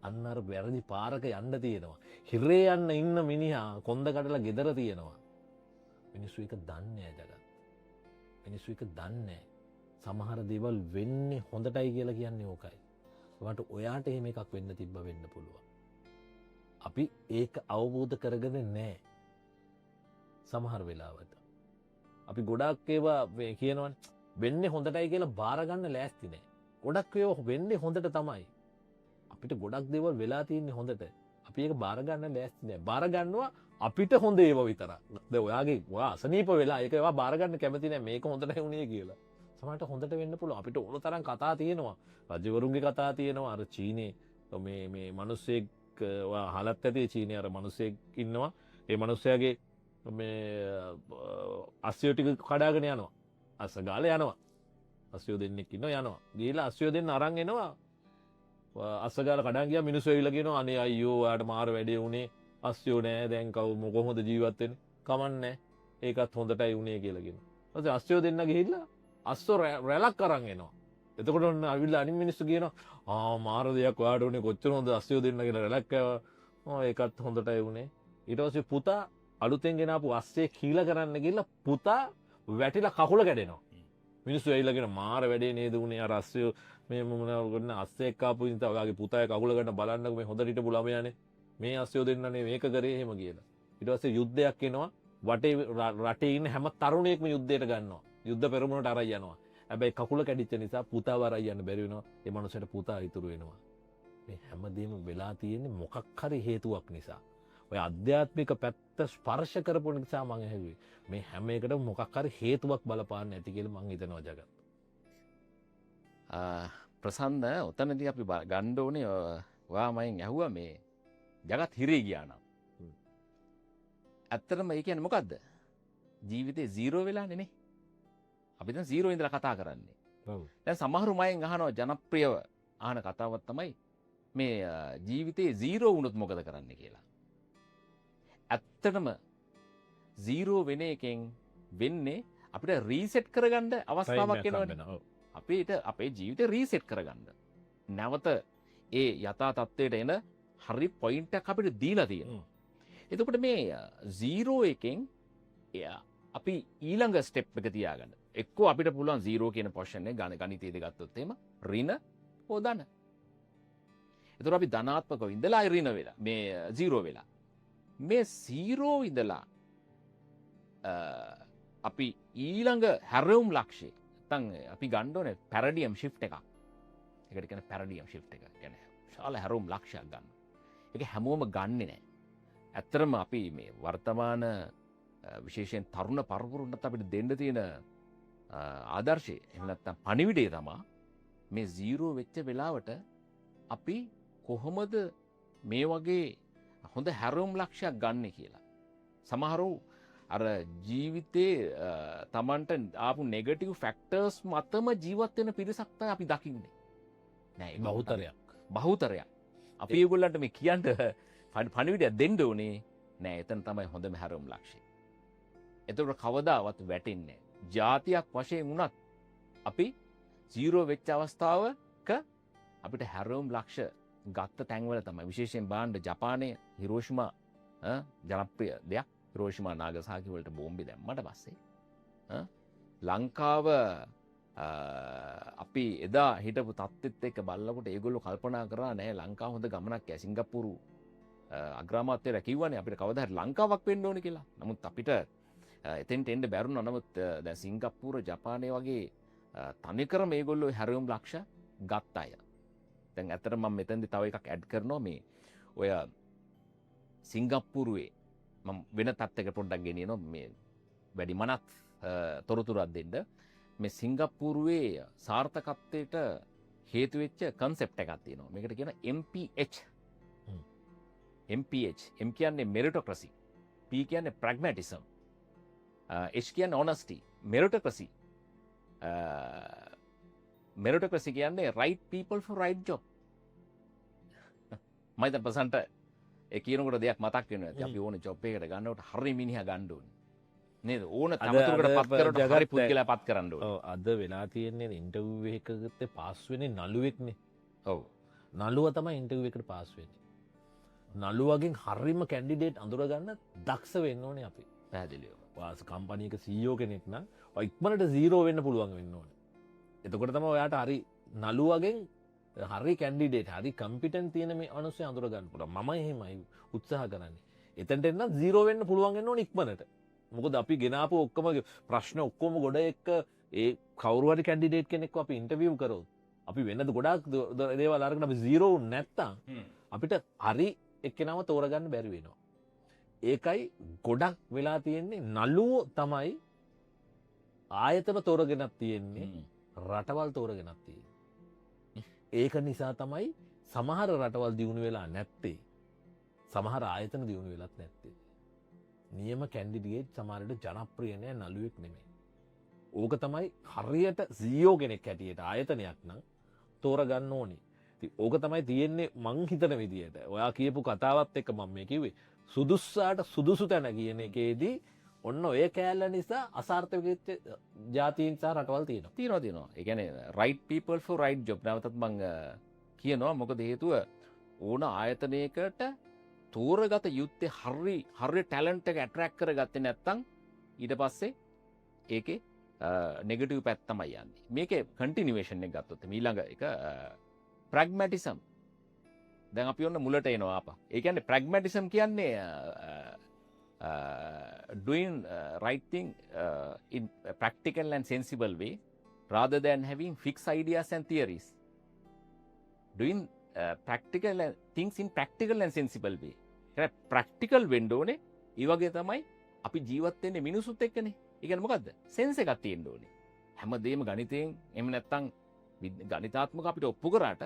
අන්නර වැරදි පාරක යන්න තියෙනවා. හිරේ යන්න ඉන්න මිනිහා කොන්ද කඩලා ගෙදර තියෙනවා. මිනිස්සු එක දන්නේ ජගත්. මිනිස්සු එක දන්නේ සමහර දේවල් වෙන්නේ හොඳටයි කියලා කියන්නේ ඕකයි. වට ඔයාට එහෙම එකක් වෙන්න තිබ්බ වෙන්න පුළුවන්. අපි ඒක අවබෝධ කරගෙන නෑ සමහර වෙලාවට. අපි ගොඩක් ඒවා කියනවන් වෙන්න හොඳටයි කියලා බාරගන්න ලෑස්ති නෑ. ගොඩක් ඒවා වෙන්නේ හොඳට තමයි. අපිට ගොඩක් දේවල් වෙලා තියන්නේ හොඳට. අපි ඒක බාරගන්න ලෑස්ති නෑ. බාරගන්නවා අපිට හොඳ ඒව විතර. ද ඔයාගේ අසනීප වෙලා ඒක ඒවා බාරගන්න කැමති නෑ මේක හොඳටයි වුණේ කියලා. සමහරට හොඳට වෙන්න පුළුවන්. අපිට ඕන තරම් කතා තියෙනවා. රජවරුන්ගේ කතා තියෙනවා. අර චීනේ මේ මිනිස්සෙක් හලත් ඇති චීනය අර මනුස්සයෙක් ඉන්නවා. ඒ මනුස්සයාගේ අස්යෝ ටික කඩාගෙන යනවා. අස්ස ගාල යනවා. අස්යෝ දෙන්නෙක් ඉන්නවා යනවා. ගිහලා අස්යෝ දෙන්න අරන් එනවා. අස්සගාල කඩන් ගියා මිනිස්සු ඇවිල්ලා කියනවා අනේ අයියෝ ඔයාට මාර වැඩේ උනේ අස්යෝ නෑ දැන් කොහොමද ජීවත් වෙන්නේ? කමන්නේ. ඒකත් හොඳටයි උනේ කියලා කියනවා. ඊට පස්සේ අස්යෝ දෙන්න ගිහිල්ලා අස්සෝ රැලක් අරන් එනවා. එතකොට ඔන්න අවිල්ලා අනිත් මිනිස්සු කියනවා මාර දෙයක් ඔයාට උනේ කොච්චර හොඳ අස්යෝ දෙන්න කියලා රැලක් ආවා. ඒකත් හොඳටයි උනේ. ඊට පස්සේ පුතා අලුතෙන් ගෙනාපු අස්සේ කීලා කරන්න ගිහලා පුතා වැටිලා කකුල කැඩෙනවා. මිනිස්සු ඇවිල්ලා කියන මාර වැඩේ නේද උනේ අර අස්සේ මේ මොනවා කරන අස්සේ එක්ක ආපු ඉතින් ඔයාගේ පුතාගේ කකුල ගන්න බලන්නකො මේ හොඳට හිටපු ළමයානේ. මේ අස්සයෝ දෙන්නනේ මේක කරේ එහෙම කියලා. ඊට පස්සේ යුද්ධයක් එනවා. වටේ රටේ ඉන්න හැම තරුණයෙක්ම යුද්ධයට ගන්නවා. යුද්ධ පෙරමුණට අරයි යනවා. හැබැයි කකුල කැඩිච්ච නිසා පුතාව අරයි යන්න බැරි වෙනවා. ඒ මනුස්සයාට පුතා ඉතුරු වෙනවා. මේ හැමදේම වෙලා තියෙන්නේ මොකක් හරි හේතුවක් නිසා. ඔය අධ්‍යාත්මික පැත්ත ස්පර්ශ කරපු නිසා මම ඇහුවේ. මේ හැම එකටම මොකක් හරි හේතුවක් බලපාන්න ඇති කියලා මම හිතනවා ජගත්. ප්‍රසන්න ඔතනදී අපි ගන්න ඕනේ ඔයා මයින් ඇහුවා මේ ජගත් හිරේ ගියා නම්. ඇත්තටම ඒ කියන්නේ මොකද්ද? ජීවිතේ 0 වෙලානේ නේ. අපි දැන් 0 ඉඳලා කතා කරන්නේ. ඔව්. දැන් සමහරු මයින් අහනවා ජනප්‍රියව අහන කතාවක් තමයි මේ ජීවිතේ 0 වුණොත් මොකද කරන්නේ කියලා. ඇත්තටම 0 වෙන එකෙන් වෙන්නේ අපිට රීසෙට් කරගන්න අවස්ථාවක් එනවනේ. අපිට අපේ ජීවිතේ රීසෙට් කරගන්න. නැවත ඒ යථා තත්ත්වයට එන හරි පොයින්ට් එකක් අපිට දීලා තියෙනවා. එතකොට මේ 0 එකෙන් අපි ඊළඟ ස්ටෙප් එක තියාගන්න. එක්කෝ අපිට පුළුවන් 0 කියන පොසිෂන් එක ගණිතයේදී ගත්තොත් එහෙම ඍණ හෝ ධන. එතකොට අපි ධනාත්මකව ඉඳලා ඍණ වෙලා මේ 0 වෙලා. මේ 0 ඉඳලා අපි ඊළඟ හැරවුම් ලක්ෂ්‍යය නැත්නම් අපි ගන්න ඕනේ පැරඩියම් ෂිෆ්ට් එකක්. ඒකට කියන්නේ පැරඩියම් ෂිෆ්ට් එක. කියන්නේ විශාල හැරවුම් ලක්ෂයක් ගන්න. ඒක හැමෝම ගන්නෙ නෑ. ඇත්තටම අපි මේ වර්තමාන විශේෂයෙන් තරුණ පරපුරට අපිට දෙන්න තියෙන ආදර්ශය එහෙම නැත්නම් පණිවිඩය තමයි මේ 0 වෙච්ච වෙලාවට අපි කොහොමද මේ වගේ හොඳ හැරවුම් ලක්ෂයක් ගන්න කියලා. සමහරව අර ජීවිතේ තමන්ට ආපු නෙගටිව් ෆැක්ටර්ස් මතම ජීවත් වෙන පිරිසක් තමයි අපි දකින්නේ. නෑ බහුතරයක්. අපි ඒගොල්ලන්ට මේ කියන්න පණිවිඩයක් දෙන්න ඕනේ. නෑ එතන තමයි හොඳම හැරවුම් ලක්ෂය. එතකොට කවදාවත් වැටෙන්නේ නෑ. ජාතියක් වශයෙන් වුණත් අපි 0 වෙච්ච අවස්ථාවක අපිට හැරවුම් ලක්ෂ ගත්ත තැන්වල තමයි විශේෂයෙන් බාණ්ඩ ජපානයේ හිරෝෂිමා ජනප්‍රිය දෙයක්. හිරෝෂිමා නාගසාකි වලට බෝම්බි දැම්මට පස්සේ ලංකාව අපි එදා හිටපු තත්ත්වෙත් එක්ක බලනකොට ඒගොල්ලෝ කල්පනා කරා නෑ ලංකාව හොඳ ගමනක් යයි. සිංගප්පූරු අග්‍රාමාත්‍යවරයා කිව්වනේ අපිට කවදා හරි ලංකාවක් වෙන්න ඕනේ කියලා. නමුත් අපිට එතෙන්ට එන්න බැරුණා. නමුත් දැන් සිංගප්පූරු ජපානය වගේ තනිකර මේගොල්ලෝ හැරවුම් ලක්ෂ ගත්ත අය. දැන් ඇත්තට මම මෙතනදී තව එකක් ඇඩ් කරනවා මේ ඔය සිංගප්පූරුවේ මම වෙන තත්ත්වයක පොඩ්ඩක් ගෙනියනවා මේ වැඩි මනත් තොරතුරක් දෙන්න. මේ සිංගප්පූරුවේ සාර්ථකත්වයට හේතු වෙච්ච කන්සෙප්ට් එකක් තියෙනවා. මේකට කියන MPH. MPH M කියන්නේ මෙරිටොක්‍රසි. P P කියන්නේ pragmatism. H කියන්නේ honesty. Meritocracy. Meritocracy කියන්නේ right people for right job. මම දැන් ප්‍රසන්ට ඒ කියනකොට දෙයක් මතක් වෙනවා. ඇති අපි ඕනේ ජොබ් එකකට ගන්නකොට හරි මිනිහා ගන්න ඕනේ. නේද? ඕන තමතුරකට පත් කරනකොට හරි පුද්ගලයා පත් කරන්න ඕනේ. ඔව් අද වෙලා තියෙන්නේ ඉන්ටර්විව් එකකට පාස් වෙන්නේ නළුවෙක්නේ. ඔව්. නළුවා තමයි ඉන්ටර්විව් එකට පාස් වෙන්නේ. නළුවගෙන් හරිම කැන්ඩිඩේට් අඳුරගන්න දක්ෂ වෙන්න ඕනේ අපි. පැහැදිලිව. වාස කම්පනීක CEO කෙනෙක් නම් ඔය ඉක්මනට 0 වෙන්න පුළුවන් වෙන්න ඕනේ. එතකොට තමයි ඔයාට හරි නළුවගෙන් හරි කැන්ඩිඩේට් හරි කම්පිටන්ට් තියෙන මේ අනුස්සය අඳුර ගන්න පුළුවන්. මම එහෙමයි උත්සාහ කරන්නේ. එතනට එන්න 0 වෙන්න පුළුවන් වෙන්න ඕනේ ඉක්මනට. මොකද අපි ගෙනාපු ඔක්කොම ප්‍රශ්න ඔක්කොම ගොඩ එක්ක ඒ කවුරු හරි කැන්ඩිඩේට් කෙනෙක්ව අපි ඉන්ටර්විව් කරොත් අපි වෙනද ගොඩාක් දේවල් අරගෙන අපි 0 වුනේ නැත්තම් අපිට හරි එක්කෙනාව තෝරගන්න බැරි වෙනවා. ඒකයි ගොඩක් වෙලා තියෙන්නේ නළුවෝ තමයි ආයතන තෝරගෙනත් තියෙන්නේ රටවල් තෝරගෙනත් තියෙන්නේ. ඒක නිසා තමයි සමහර රටවල් දියුණු වෙලා නැත්තේ. සමහර ආයතන දියුණු වෙලත් නැත්තේ. නියම කැන්ඩිඩේට් සමහරට ජනප්‍රිය නෑ නළුවෙක් නෙමෙයි. ඕක තමයි හරියට CEO කෙනෙක් හැටියට ආයතනයක් නම් තෝරගන්න ඕනේ. ඉතින් ඕක තමයි තියෙන්නේ මං හිතන විදියට. ඔයා කියපු කතාවත් එක්ක මම මේ කිව්වේ සුදුස්සාට සුදුසු තැන කියන එකේදී ඔන්න ඔය කෑල්ල නිසා අසාර්ථක වෙච්ච ජාතීන් සහ රටවල් තියෙනවා. තියෙනවා. ඒ කියන්නේ right people for right job. නැවතත් මම කියනවා මොකද හේතුව ඕන ආයතනයකට තෝරගත යුත්තේ හරි ටැලන්ට් එක ඇට්‍රැක්ට් කරගත්තේ නැත්නම් ඊට පස්සේ ඒකේ නෙගටිව් පැත්ත තමයි යන්නේ. මේකේ කන්ටිනියුේෂන් එක ගත්තොත් ඊළඟ එක ප්‍රැග්මැටිසම්. දැන් අපි ඔන්න මුලට එනවා ආපහු. ඒ කියන්නේ ප්‍රැග්මැටිසම් කියන්නේ doing right thing in a practical and sensible way rather than having fixed ideas and theories. Doing practical things in practical and sensible way. Practical වෙන්න ඕනේ. ඒ වගේ තමයි අපි ජීවත් වෙන්නේ මිනිසුත් එක්කනේ. ඒ කියන්නේ මොකද්ද? සෙන්ස් එකක් තියෙන්න ඕනේ. හැමදේම ගණිතයෙන් එහෙම නැත්නම් ගණිතාත්මක අපිට ඔප්පු කරාට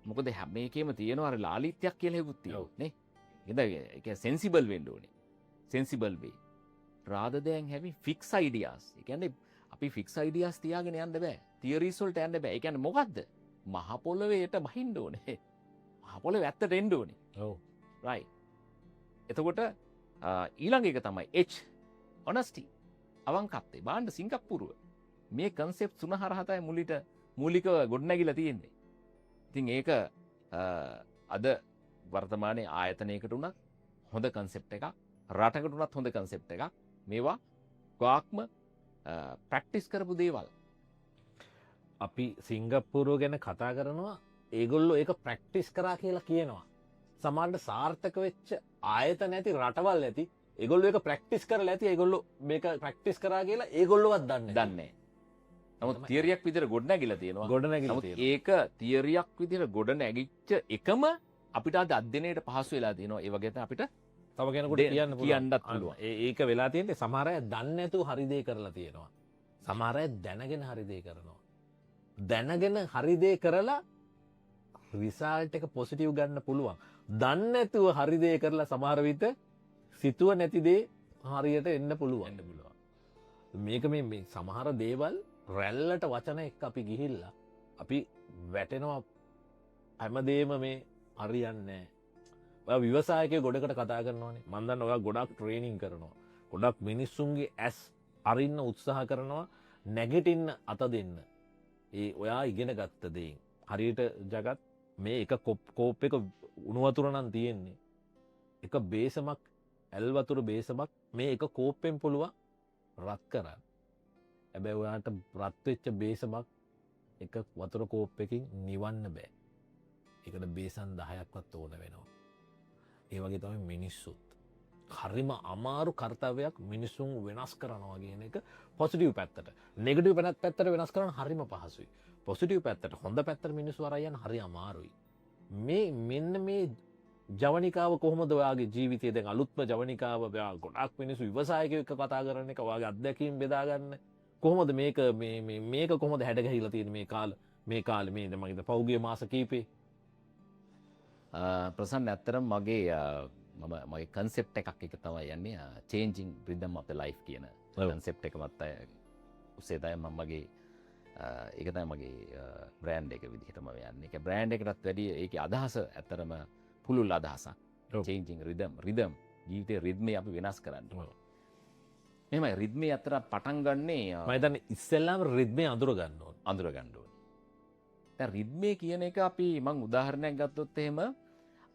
මොකද හැම එකේම තියෙනවා අර ලාලිත්‍යයක් කියලා එකකුත් තියෙනවා නේ. ඒක සෙන්සිබල් වෙන්න ඕනේ. sensible way rather than having fixed ideas. ඒ කියන්නේ අපි fixed ideas තියාගෙන යන්න බෑ. theories වලට යන්න බෑ. ඒ කියන්නේ මොකද්ද? මහ පොළොවේට බහින්න ඕනේ. මහ පොළොවේ ඇත්තට එන්න ඕනේ. ඔව්. right. එතකොට ඊළඟ එක තමයි H honesty. අවංකත්වය. බාන්න සිංගප්පූරුව. මේ concept තුන හරහා තමයි මූලිකව ගොඩනැගිලා තියෙන්නේ. ඉතින් ඒක අද වර්තමානයේ ආයතනයකට උනත් හොඳ concept එකක්. රටකට උනත් හොඳ කන්සෙප්ට් එකක්. මේවා ගාක්ම ප්‍රැක්ටිස් කරපු දේවල්. අපි සිංගප්පූරුව ගැන කතා කරනවා ඒගොල්ලෝ ඒක ප්‍රැක්ටිස් කරා කියලා කියනවා. සමහරට සාර්ථක වෙච්ච ආයතන ඇති රටවල් ඇති ඒගොල්ලෝ ඒක ප්‍රැක්ටිස් කරලා ඇති ඒගොල්ලෝ මේක ප්‍රැක්ටිස් කරා කියලා ඒගොල්ලෝවත් දන්නේ නැහැ. නමුත් තියරියක් විදිහට ගොඩනැගිලා තියෙනවා. නමුත් ඒක තියරියක් විදිහට ගොඩනැගිච්ච එකම අපිට අද අධ්‍යයනයට පහසු වෙලා තියෙනවා. ඒ වගේ අපිට තව කෙනෙකුට කියන්නත් පුළුවන්. ඒක වෙලා තියෙන්නේ සමහර අය දන්නේ නැතුව හරි දේ කරලා තියෙනවා. සමහර අය දැනගෙන හරි දේ කරනවා. දැනගෙන හරි දේ කරලා රිසල්ට් එක පොසිටිව් ගන්න පුළුවන්. දන්නේ නැතුව හරි දේ කරලා සමහර විට සිතුව නැති දේ හරියට එන්න පුළුවන්. මේක මේ සමහර දේවල් රැල්ලට වචන එක්ක අපි ගිහිල්ලා අපි වැටෙනවා හැමදේම මේ හරියන්නේ නැහැ. විවසායකය ගොඩකට කතා කරනවානේ. මම දන්නවා ඔයා ගොඩක් ට්‍රේනින් කරනවා. ගොඩක් මිනිස්සුන්ගේ ඇස් අරින්න උත්සාහ කරනවා නැගිටින්න අත දෙන්න. ඒ ඔයා ඉගෙන ගත්ත දේෙන්. හරියට ජගත් මේ එක කෝප් එක උණු වතුර නම් තියෙන්නේ. එක බේසමක් ඇල් වතුර බේසමක් මේ එක කෝප්පෙන් පුළුවන් රත් කරන්න. හැබැයි ඔයාට රත් වෙච්ච බේසමක් එක වතුර කෝප් එකකින් නිවන්න බෑ. ඒකට බේසන් 10ක්වත් ඕන වෙනවා. ඒ වගේ තමයි මිනිස්සුත්. හරිම අමාරු කර්තව්‍යයක් මිනිසුන් වෙනස් කරනවා කියන එක පොසිටිව් පැත්තට. නෙගටිව් පැත්තට වෙනස් කරන්න හරිම පහසුයි. පොසිටිව් පැත්තට හොඳ පැත්තට මිනිස්සු අරන් යන්න හරි අමාරුයි. මෙන්න මේ ජවනිකාව කොහොමද ඔයාගේ ජීවිතයේ දැන් අලුත්ම ජවනිකාව ඔයා ගොඩක් මිනිස්සු විවසායකයෝ එක්ක කතා කරන එක ඔයාගේ අත්දැකීම් බෙදා ගන්න. කොහොමද මේක කොහොමද හැඩගැහිලා තියෙන්නේ මේ කාලේ මේ මගේ පෞගිය මාස කීපේ ප්‍රසන්න ඇත්තරම් මගේ මම මගේ කන්සෙප්ට් එකක් එක තමයි යන්නේ changing rhythm of the life කියන කන්සෙප්ට් එකමත් අය උසේ තමයි මම මගේ ඒක තමයි මගේ බ්‍රෑන්ඩ් එක විදිහට මම යන්නේ. ඒක බ්‍රෑන්ඩ් එකටත් වැඩිය ඒකේ අදහස ඇත්තරම පුළුල් අදහසක්. changing rhythm ජීවිතේ රිද්මේ අපි වෙනස් කරන්න. එහෙමයි රිද්මේ අතර පටන් ගන්නේ මම හිතන්නේ ඉස්සෙල්ලාම රිද්මේ අඳුර ගන්න ඕන. අඳුර ගන්න ඕනේ. දැන් රිද්මේ කියන එක අපි මම උදාහරණයක් ගත්තොත් එහෙම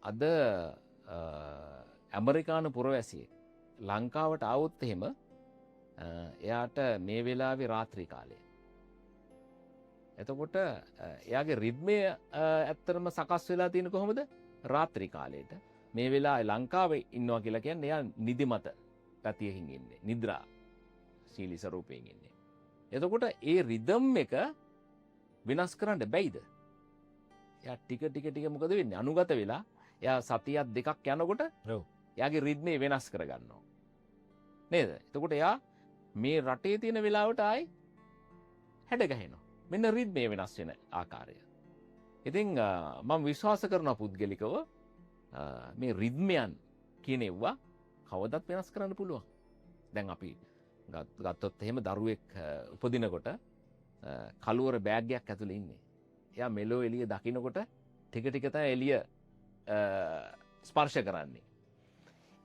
අද ඇමරිකානු පුරවැසියෙක් ලංකාවට ආවොත් එහෙම එයාට මේ වෙලාවේ රාත්‍රී කාලය. එතකොට එයාගේ රිද්මය ඇත්තටම සකස් වෙලා තියෙන කොහොමද? රාත්‍රී කාලයට. මේ වෙලාවේ ලංකාවේ ඉන්නවා කියලා කියන්නේ එයා නිදිමත ගතියකින් ඉන්නේ. නිද්‍රා ශීලී ස්වරූපයෙන් ඉන්නේ. එතකොට ඒ රිද්ම් එක වෙනස් කරන්න බැයිද? එයා ටික මොකද වෙන්නේ? අනුගත වෙලා එයා සතියක් දෙකක් යනකොට එයාගේ රිද්මේ වෙනස් කරගන්නවා. නේද? එතකොට එයා මේ රටේ තියෙන වෙලාවට ආයි හැඩ ගහනවා. මෙන්න රිද්මේ වෙනස් වෙන ආකාරය. ඉතින් මම විශ්වාස කරනවා පුද්ගලිකව මේ රිද්මයන් කියන ඒවා කවදත් වෙනස් කරන්න පුළුවන්. දැන් අපි ගත්තොත් එහෙම දරුවෙක් උපදිනකොට කළුවර බෑග්යක් ඇතුලේ ඉන්නේ. එයා මෙලෝ එළිය දකින්නකොට ටික තමයි එළිය ස්පර්ශ කරන්නේ.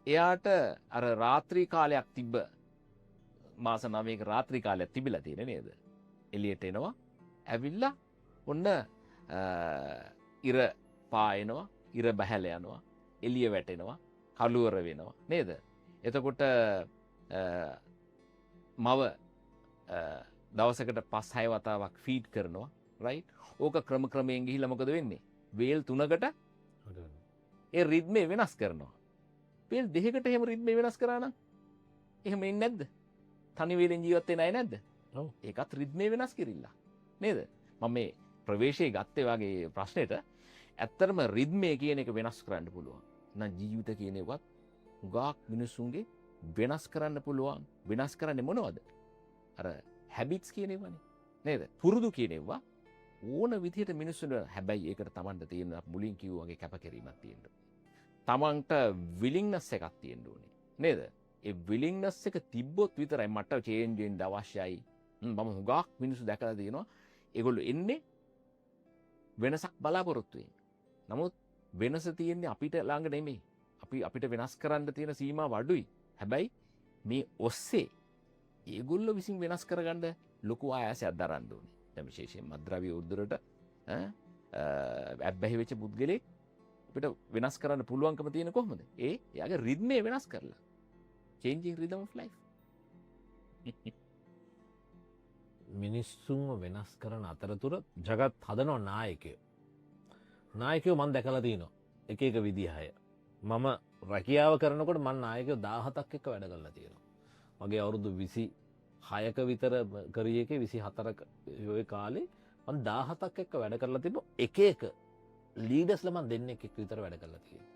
එයාට අර රාත්‍රී කාලයක් තිබ්බ මාස 9ක රාත්‍රී කාලයක් තිබිලා තියෙන නේද? එළියට එනවා. ඇවිල්ලා ඔන්න ඉර පායනවා, ඉර බහැල යනවා, එළිය වැටෙනවා, කළුවර වෙනවා නේද? එතකොට මව දවසකට 5-6 වතාවක් ෆීඩ් කරනවා, රයිට්? ඕක ක්‍රමයෙන් ගිහිල්ලා මොකද වෙන්නේ? වේල් 3කට ඒ රිද්මේ වෙනස් කරනවා. වේල් 2කට එහෙම රිද්මේ වෙනස් කරා නම් එහෙම එන්නේ නැද්ද? තනි වේලෙන් ජීවත් වෙන අය නැද්ද? ඔව්. ඒකත් රිද්මේ වෙනස් කිරිල්ල. නේද? මම මේ ප්‍රවේශයේ ගත්තේ වගේ ප්‍රශ්නෙට ඇත්තටම රිද්මේ කියන එක වෙනස් කරන්න පුළුවන්. නම් ජීවිත කියන එකවත් උගාක් මිනිසුන්ගේ වෙනස් කරන්න පුළුවන්. වෙනස් කරන්නේ මොනවද? අර හැබිට්ස් කියන ඒවානේ. නේද? පුරුදු කියන ඒවා ඕන විදිහට මිනිස්සුන්ට හැබැයි ඒකට Tamanට තියෙන මුලින් කිව්වා වගේ කැපකිරීමක් තියෙන්න ඕනේ. Tamanට විලින්ග්නස් එකක් තියෙන්න ඕනේ. නේද? ඒ විලින්ග්නස් එක තිබ්බොත් විතරයි මට චේන්ජ් වෙන්න අවශ්‍යයි. මම හුඟක් මිනිස්සු දැකලා තියෙනවා. ඒගොල්ලෝ එන්නේ වෙනසක් බලාපොරොත්තු වෙන්නේ. නමුත් වෙනස තියෙන්නේ අපිට ළඟ නෙමෙයි. අපිට වෙනස් කරන්න තියෙන සීමාව අඩුයි. හැබැයි මේ ඔස්සේ ඒගොල්ලෝ විසින් වෙනස් කරගන්න ලොකු ආයාසයක් දරන්න ඕනේ. දැන් විශේෂයෙන් මද්ද්‍රව්‍ය උද්දරට ඇබ්බැහි වෙච්ච පුද්ගලෙක් අපිට වෙනස් කරන්න පුළුවන්කම තියෙන කොහොමද? එයාගේ රිද්මේ වෙනස් කරලා. changing rhythm of life. මිනිස්සුන්ව වෙනස් කරන අතරතුර ජගත් හදනවා නායකයෝ. නායකයෝ මම දැකලා තියෙනවා. එක විදිහය. මම රැකියාව කරනකොට මම නායකයෝ 17ක් එක්ක වැඩ කරලා තියෙනවා. මගේ අවුරුදු 26ක විතර කරිය එකේ 24ක ඔය කාලේ මම 17ක් එක්ක වැඩ කරලා තිබ්බා. එක ලීඩර්ස්ලා මම දෙන්නෙක් එක්ක විතර වැඩ කරලා තියෙනවා.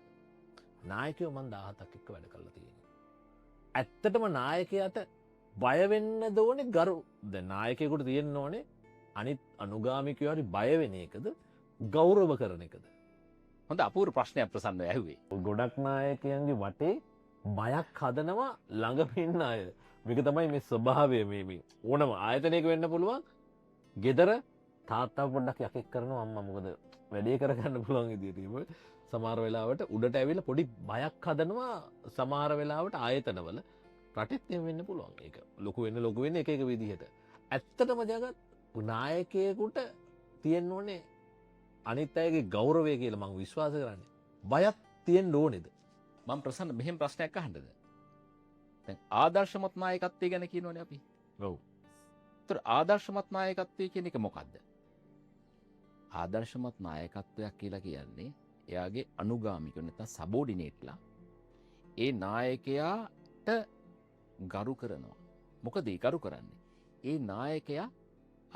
නායකයෝ මම 17ක් එක්ක වැඩ කරලා තියෙනවා. ඇත්තටම නායකයාට බය වෙන්න ඕනේ ගරු. දැන් නායකයෙකුට තියෙන්න ඕනේ අනිත් අනුගාමිකයෝ හරි බය වෙන එකද ගෞරව කරන එකද? හොඳ අපූර්ව ප්‍රශ්නයක් ප්‍රසන්න ඇහුවේ. ගොඩක් නායකයන්ගේ වටේ බයක් හදනවා ළඟ ඉන්න අය. මේක තමයි මේ ස්වභාවය මේ ඕනම ආයතනයක වෙන්න පුළුවන්. ගෙදර තාත්තා පොඩ්ඩක් යකෙක් කරනවා අම්මා මොකද වැඩේ කරගන්න පුළුවන් විදියට. සමහර වෙලාවට උඩට ඇවිල්ලා පොඩි බයක් හදනවා සමහර වෙලාවට ආයතනවල. රටෙත් එහෙම වෙන්න පුළුවන්. ඒක ලොකු වෙන්න එක විදිහට. ඇත්තටම ජගත් නායකයෙකුට තියෙන්න ඕනේ අනිත් අයගේ ගෞරවය කියලා මම විශ්වාස කරන්නේ. බයක් තියෙන්න ඕනේද? මම ප්‍රසන්න මෙහෙම ප්‍රශ්නයක් අහන්නද? දැන් ආදර්ශමත් නායකත්වය ගැන කියනෝනේ අපි. ඔව්. ඒතර ආදර්ශමත් නායකත්වය කියන එක මොකද්ද? ආදර්ශමත් නායකත්වයක් කියලා කියන්නේ එයාගේ අනුගාමිකයෝ නැත්නම් සබෝඩිනේට්ලා ඒ නායකයාට ගරු කරනවා. මොකද ඒ ගරු කරන්නේ? ඒ නායකයා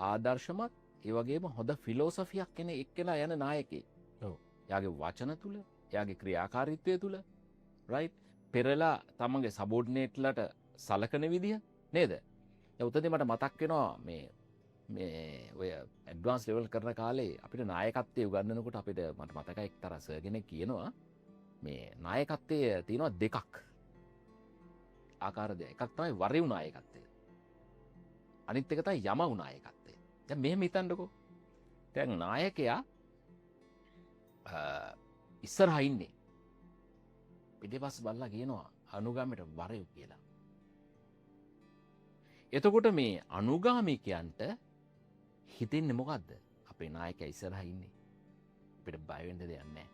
ආදර්ශමත් ඒ වගේම හොඳ ෆිලොසොෆියක් කෙන එක්කලා යන නායකයෙක්. ඔව්. එයාගේ වචන තුල, එයාගේ ක්‍රියාකාරීත්වය තුල, රයිට්? පෙරලා තමන්ගේ සබෝඩිනේට්ලට සලකන විදිය නේද? දැන් උතේ මට මතක් වෙනවා මේ ඔය ඇඩ්වාන්ස් ලෙවල් කරන කාලේ අපිට නායකත්වයේ උගන්වනකොට අපිට මට මතකයි එක්තරා සර් කෙනෙක් කියනවා මේ නායකත්වය තියෙනවා දෙකක් ආකාර දෙක. එකක් තමයි වරෙව් නායකත්වය. අනිත් එක තමයි යමව් නායකත්වය. දැන් මෙහෙම හිතන්නකෝ. දැන් නායකයා ඉස්සරහා ඉන්නේ. පිටිපස්ස බලලා කියනවා අනුගාමීට වරෙව් කියලා. එතකොට මේ අනුගාමිකයන්ට හිතෙන්නේ මොකද්ද? අපේ නායකයා ඉස්සරහා ඉන්නේ. අපිට බය වෙන්න දෙයක් නැහැ.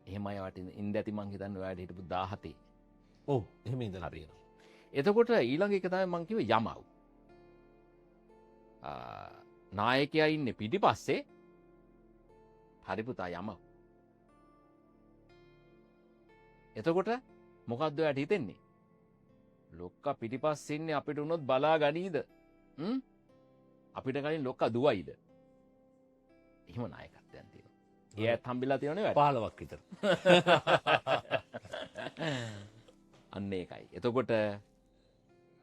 එහෙම අය වට ඉඳ ඇති මං හිතන්නේ ඔයාලට හිටපු 17. ඔව් එහෙම ඉඳලා තියෙනවා. එතකොට ඊළඟ එක තමයි මං කිව්වේ යමව්. නායකයා ඉන්නේ පිටිපස්සේ. හරි පුතා යමව්. එතකොට මොකද්ද ඔයාලට හිතෙන්නේ? ලොක්කා පිටිපස්සේ ඉන්නේ අපිට උනොත් බලා ගනීද? අපිට කලින් ලොක්කා දුවයිද? එහෙම නායකත්වයන් තියෙනවා. ඒ ඇත් හම්බෙලා තියෙනවනේ වැඩ. 15ක් විතර. අන්න ඒකයි. එතකොට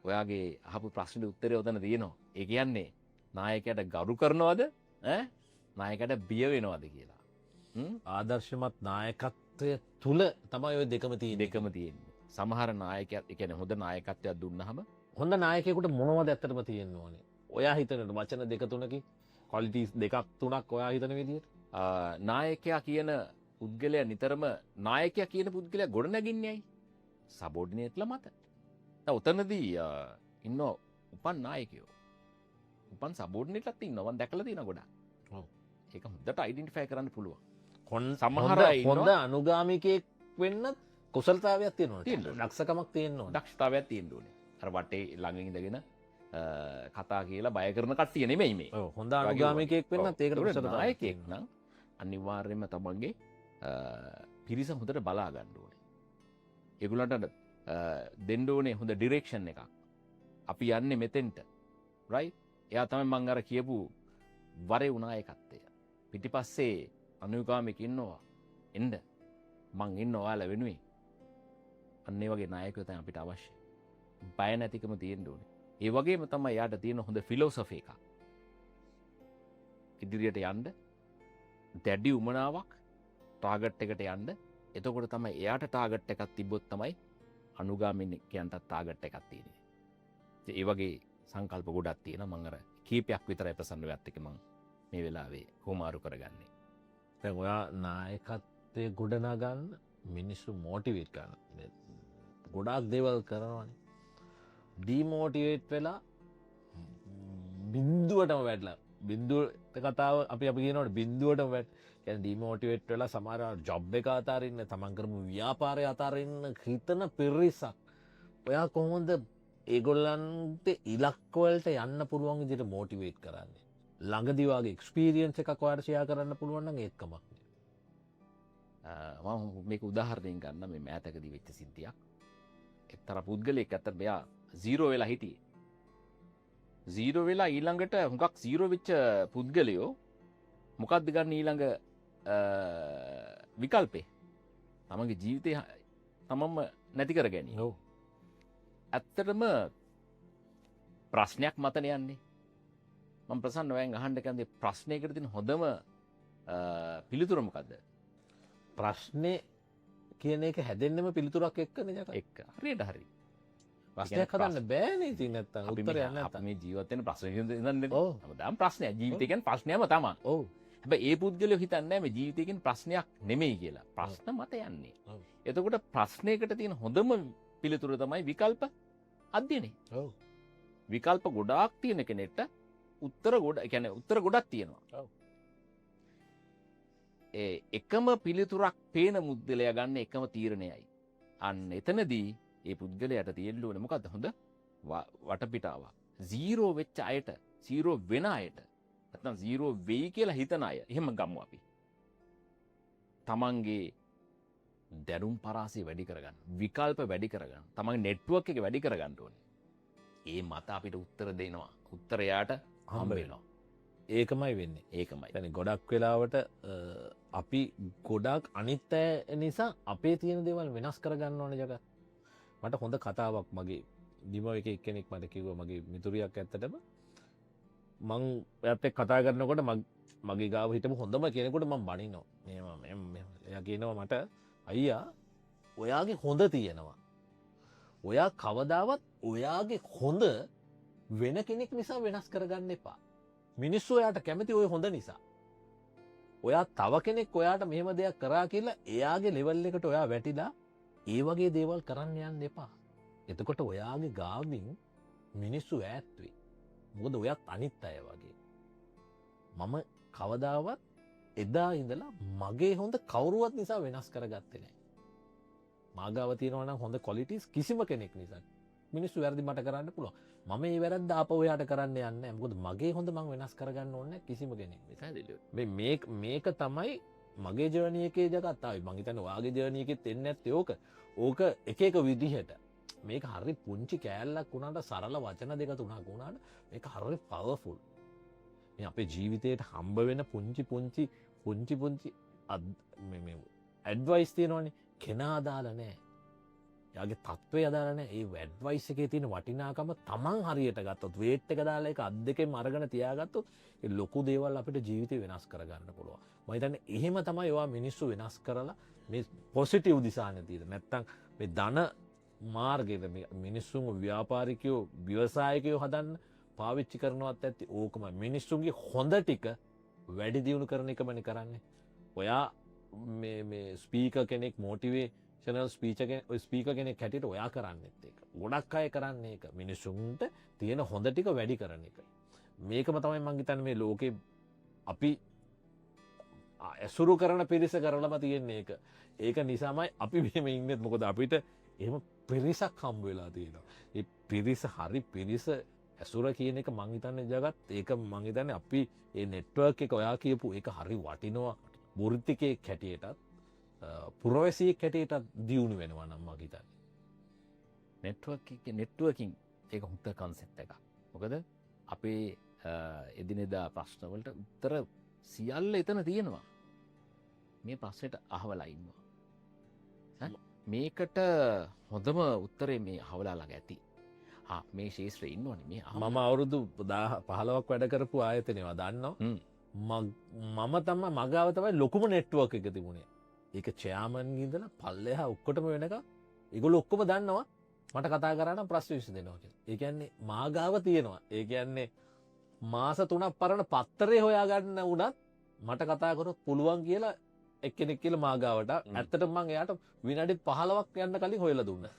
ඔයාගේ අහපු ප්‍රශ්නෙට උත්තරය ඔතන තියෙනවා. ඒ කියන්නේ නායකයාට ගරු කරනවද? නායකයාට බිය වෙනවද කියලා. ආදර්ශමත් නායකත්වය තුල තමයි ওই දෙකම තියෙන්නේ. දෙකම තියෙන්නේ. සමහර නායකයන් ඒ කියන්නේ හොඳ නායකත්වයක් දුන්නාම හොඳ නායකයෙකුට මොනවද ඇත්තටම තියෙන්න ඕනේ? ඔයා හිතන වචන දෙක තුනකින් ක්වොලිටිස් දෙකක් තුනක් ඔයා හිතන විදිහට නායකයා කියන පුද්ගලයා නිතරම නායකයා කියන පුද්ගලයා ගොඩ නැගින්නේ ඇයි? සබෝඩිනේට්ලා මත. දැන් උතනදී ඉන්න උපන් නායකයෝ. උපන් සබෝඩිනේට්ලාත් ඉන්නවා. මම දැකලා තියෙනවා ගොඩක්. ඔව්. ඒක හොඳට අයිඩෙන්ටිෆයි කරන්න පුළුවන්. සමහර අය ඉන්නවා. හොඳ අනුගාමිකයෙක් වෙන්නත් කුසලතාවයක් තියෙනවා. තියෙනවා. දක්ෂකමක් තියෙන්න ඕනේ. දක්ෂතාවයක් තියෙන්න ඕනේ. අර වටේ ළඟින් ඉඳගෙන කතා කියලා බය කරන කට්ටිය නෙමෙයි මේ. ඔව් හොඳ අනුගාමිකයෙක් වෙන්නත් ඒකට කුසලතාවයක් නායකයෙක් නම් අනිවාර්යයෙන්ම තමන්ගේ පිරිස හොඳට බලා ගන්න ඕනේ. ඒගොල්ලන්ට දෙන්න ඕනේ හොඳ ඩිරෙක්ෂන් එකක්. අපි යන්නේ මෙතෙන්ට. රයිට්? එයා තමයි මම අර කියපු වරේ නායකත්වය. පිටිපස්සේ අනුගාමික ඉන්නවා. එන්න. මං ඉන්නවා ඔයාලා වෙනුවෙන්. අන්න ඒ වගේ නායකයෝ තමයි අපිට අවශ්‍ය. බය නැතිකම තියෙන්න ඕනේ. ඒ වගේම තමයි යාට තියෙන හොඳ ෆිලොසොෆි එකක්. ඉදිරියට යන්න දැඩි උමනාවක් ටාගට් එකට යන්න. එතකොට තමයි එයාට ටාගට් එකක් තිබ්බොත් තමයි අනුගාමිකයන්ට ටාගට් එකක් තියෙන්නේ. ඒ වගේ සංකල්ප ගොඩක් තියෙනවා. මම අර කීපයක් විතරයි ප්‍රසන්න වෙත් එක මම මේ වෙලාවේ හුමාරු කරගන්නේ. දැන් ඔයා නායකත්වයේ ගොඩනගා ගන්න මිනිස්සු මොටිවේට් කරන්න. ගොඩාක් දේවල් කරනවානේ. ඩීමෝටිවේට් වෙලා බින්දුවටම වැටලා. බින්දුවට කතාව අපි කියනවට බින්දුවටම වැට. කියන්නේ ඩීමෝටිවේට් වෙලා සමහර ජොබ් එක අතාරින්න, තමන් කරපු ව්‍යාපාරය අතාරින්න හිතන පිරිසක්. ඔයා කොහොමද ඒගොල්ලන්ට ඉලක්ක වලට යන්න පුළුවන් විදිහට මොටිවේට් කරන්නේ? ළඟදී වගේ එක්ස්පීරියන්ස් එකක් ඔයාලට ෂෙයා කරන්න පුළුවන් නම් ඒකමක් නේ. මම මේක උදාහරණයක් ගන්න මේ මෑතකදී වෙච්ච සිද්ධියක්. එක්තරා පුද්ගලයෙක් අතර මෙයා 0 වෙලා හිටියේ. 0 වෙලා ඊළඟට හුඟක් 0 වෙච්ච පුද්ගලයෝ මොකක්ද ගන්න ඊළඟ විකල්පේ? තමන්ගේ ජීවිතේ තමන්ම නැති කර ගැනීම. ඔව්. ඇත්තටම ප්‍රශ්නයක් මතන යන්නේ. මම ප්‍රසන්න ඔයන් අහන්න කැමති ප්‍රශ්නයකට තියෙන හොඳම පිළිතුර මොකද්ද? ප්‍රශ්නේ කියන එක හැදෙන්නෙම පිළිතුරක් එක්කනේ ජක. එක්ක. හරියට හරි. ප්‍රශ්නයක් හදන්න බෑනේ ඉතින් නැත්තම් අපි උත්තරයක් මේ නැත්තම්. ජීවත් වෙන ප්‍රශ්න ඉඳන්නේ. ඔව්. හැමදාම ප්‍රශ්නයක්. ජීවිතය කියන්නේ ප්‍රශ්නයම තමයි. ඔව්. හැබැයි ඒ පුද්ගලයෝ හිතන්නේ නැහැ මේ ජීවිතය කියන්නේ ප්‍රශ්නයක් නෙමෙයි කියලා. ප්‍රශ්න මත යන්නේ. ඔව්. එතකොට ප්‍රශ්නයකට තියෙන හොඳම පිළිතුර තමයි විකල්ප අධ්‍යයනය. ඔව්. විකල්ප ගොඩාක් තියෙන කෙනෙක්ට උත්තර ගොඩක් තියෙනවා. ඔව්. ඒ එකම පිළිතුරක් පේන මුද්දලයා ගන්න එකම තීරණයයි. අන්න එතනදී ඒ පුද්ගලයාට තියෙන්න ඕනේ මොකද්ද? හොඳ වටපිටාවක්. 0 වෙච්ච අයට, 0 වෙන අයට, නැත්නම් 0 වෙයි කියලා හිතන අය. එහෙම ගමු අපි. තමන්ගේ දැනුම් පරාසය වැඩි කරගන්න, විකල්ප වැඩි කරගන්න, තමන්ගේ නෙට්වර්ක් එක වැඩි කරගන්න ඕනේ. ඒ මත අපිට උත්තර දෙනවා. උත්තර යාට හම්බ වෙනවා. ඒකමයි වෙන්නේ. ඒකමයි. يعني ගොඩක් වෙලාවට අපි ගොඩක් අනිත් අය නිසා අපේ තියෙන දේවල් වෙනස් කරගන්න ඕනේ ජගත්. මට හොඳ කතාවක් මගේ දිම එක එක්කෙනෙක් මට කිව්වා මගේ මිතුරියක් ඇත්තටම මං එයාත් එක්ක කතා කරනකොට මගේ ගාව හිටපු හොඳම කෙනෙකුට මම බනිනවා. එයා කියනවා මට අයියා ඔයාගේ හොඳ තියෙනවා. ඔයා කවදාවත් ඔයාගේ හොඳ වෙන කෙනෙක් නිසා වෙනස් කරගන්න එපා. මිනිස්සු ඔයාට කැමති ඔය හොඳ නිසා. ඔයා තව කෙනෙක් ඔයාට මෙහෙම දෙයක් කරා කියලා එයාගේ ලෙවල් එකට ඔයා වැටිලා ඒ වගේ දේවල් කරන්න යන්න එපා. එතකොට ඔයාගේ ගාවින් මිනිස්සු ඈත් වෙයි. මොකද ඔයත් අනිත් අය වගේ. මම කවදාවත් එදා ඉඳලා මගේ හොඳ කවුරුවත් නිසා වෙනස් කරගත්තේ නැහැ. මාගාව තියෙනවා නම් හොඳ ක්වොලිටිස් කිසිම කෙනෙක් නිසා. මිනිස්සු වැරදි මට කරන්න පුළුවන්. මම මේ වැරද්ද ආපහු එයාට කරන්න යන්නේ නැහැ. මොකද මගේ හොඳ මම වෙනස් කරගන්න ඕනේ නැහැ කිසිම කෙනෙක්. මේක තමයි මගේ ජර්නි එකේ ජගත් ආවේ. මං හිතන්නේ ඔයාගේ ජර්නි එකෙත් එන්නේ නැත්තේ ඕක. ඕක එක එක විදිහට. මේක හරි පුංචි කෑල්ලක් වුණාට සරල වචන දෙක තුනක් වුණාට මේක හරි පවර්ෆුල්. මේ අපේ ජීවිතේට හම්බ වෙන පුංචි ඇඩ්වයිස් තියෙනවනේ. කෙනා අදාළ නැහැ. යාගේ තත්ත්වය අදාළ නැහැ. ඒ ඇඩ්වයිස් එකේ තියෙන වටිනාකම Taman හරියට ගත්තොත් වේට් එක දාලා ඒක අත් දෙකෙන් අරගෙන තියාගත්තොත් ඒ ලොකු දේවල් අපිට ජීවිතේ වෙනස් කරගන්න පුළුවන්. මම හිතන්නේ එහෙම තමයි ඔයා මිනිස්සු වෙනස් කරලා මේ පොසිටිව් දිශානේ තියෙන. නැත්තම් මේ ධන මාර්ගයේ මිනිස්සුන් ව්‍යාපාරිකයෝ ව්‍යවසායකයෝ හදන්න පාවිච්චි කරනවත් ඇත්ති ඕකම මිනිස්සුන්ගේ හොඳ ටික වැඩි දියුණු කරන එකමනේ කරන්නේ. ඔයා මේ ස්පීකර් කෙනෙක් මොටිවේෂනල් ස්පීකර් කෙනෙක් හැටියට ඔයා කරන්නෙත් ඒක. ගොඩක් අය කරන්නේ ඒක. මිනිස්සුන්ට තියෙන හොඳ ටික වැඩි කරන එක. මේකම තමයි මං හිතන්නේ මේ ලෝකේ අපි ඇසුරු කරන පිරිස කරලම තියෙන්නේ ඒක. ඒක නිසාමයි අපි මෙහෙම ඉන්නෙත්. මොකද අපිට එහෙම පිරිසක් හම්බ වෙලා තියෙනවා. ඒ පිරිස හරි පිරිස ඇසුර කියන එක මං හිතන්නේ ජගත් ඒක මං හිතන්නේ අපි ඒ නෙට්වර්ක් එක ඔයා කියපු ඒක හරි වටිනවා. වෘත්තිකයෙක් හැටියටත් පුරවැසියෙක් හැටියටත් දියුණු වෙනවා නම් මං හිතන්නේ. නෙට්වර්කින් ඒක හොඳ කන්සෙප්ට් එකක්. මොකද අපේ එදිනෙදා ප්‍රශ්න වලට උත්තර සියල්ල එතන තියෙනවා. මේ ප්‍රශ්නෙට අහවලා ඉන්නවා. මේකට හොඳම උත්තරේ මේ අහවලා ළඟ ඇති. මේ ශේෂ්ත්‍රයේ ඉන්නවනේ මේ මම අවුරුදු 15ක් වැඩ කරපු ආයතනයවා දන්නවා. මම තමයි මගාව තමයි ලොකුම නෙට්වර්ක් එක තිබුණේ. ඒක චෙයාමන් ඉඳලා පල්ලෙහා ඔක්කොටම වෙනකම් ඒගොල්ලෝ ඔක්කොම දන්නවා මට කතා කරා නම් ප්‍රශ්න විසඳෙනවා කියලා. ඒ කියන්නේ මාගාව තියෙනවා. ඒ කියන්නේ මාස 3ක් පරණ පත්තරේ හොයාගන්න වුණත් මට කතා කරොත් පුළුවන් කියලා එක්කෙනෙක් කියලා මාගාවට ඇත්තටම මම එයාට විනාඩි 15ක් යන්න කලින් හොයලා දුන්නා.